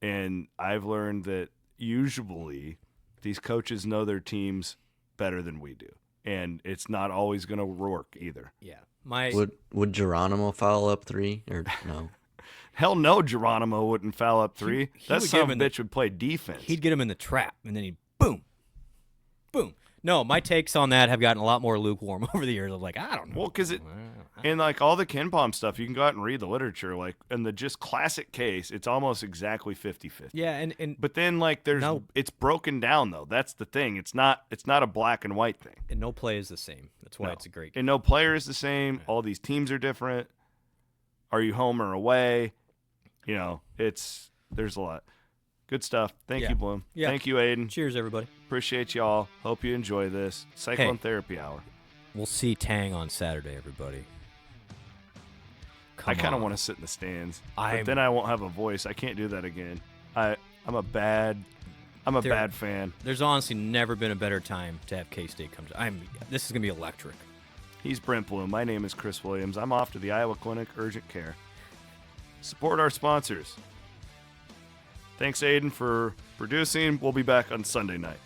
And I've learned that usually these coaches know their teams better than we do, and it's not always going to work either. Yeah. Would Geronimo foul up three or no? Hell no, Geronimo wouldn't foul up three. That son of a bitch would play defense. He'd get him in the trap, and then he'd boom. No, my takes on that have gotten a lot more lukewarm over the years. I'm like, I don't know. Well, because and like all the Ken Palm stuff, you can go out and read the literature. Like in the just classic case, it's almost exactly 50-50. Yeah, but then like it's broken down though. That's the thing. It's not a black and white thing. And no play is the same. That's why it's a great game. And no player is the same. Yeah. All these teams are different. Are you home or away? You know, there's a lot. Good stuff. Thank you, Bloom. Yeah. Thank you, Aiden. Cheers, everybody. Appreciate y'all. Hope you enjoy this. Cyclone Therapy Hour. We'll see Tang on Saturday, everybody. I kind of want to sit in the stands, but then I won't have a voice. I can't do that again. I'm a bad fan. There's honestly never been a better time to have K-State come to. This is going to be electric. He's Brent Blum. My name is Chris Williams. I'm off to the Iowa Clinic Urgent Care. Support our sponsors. Thanks, Aiden, for producing. We'll be back on Sunday night.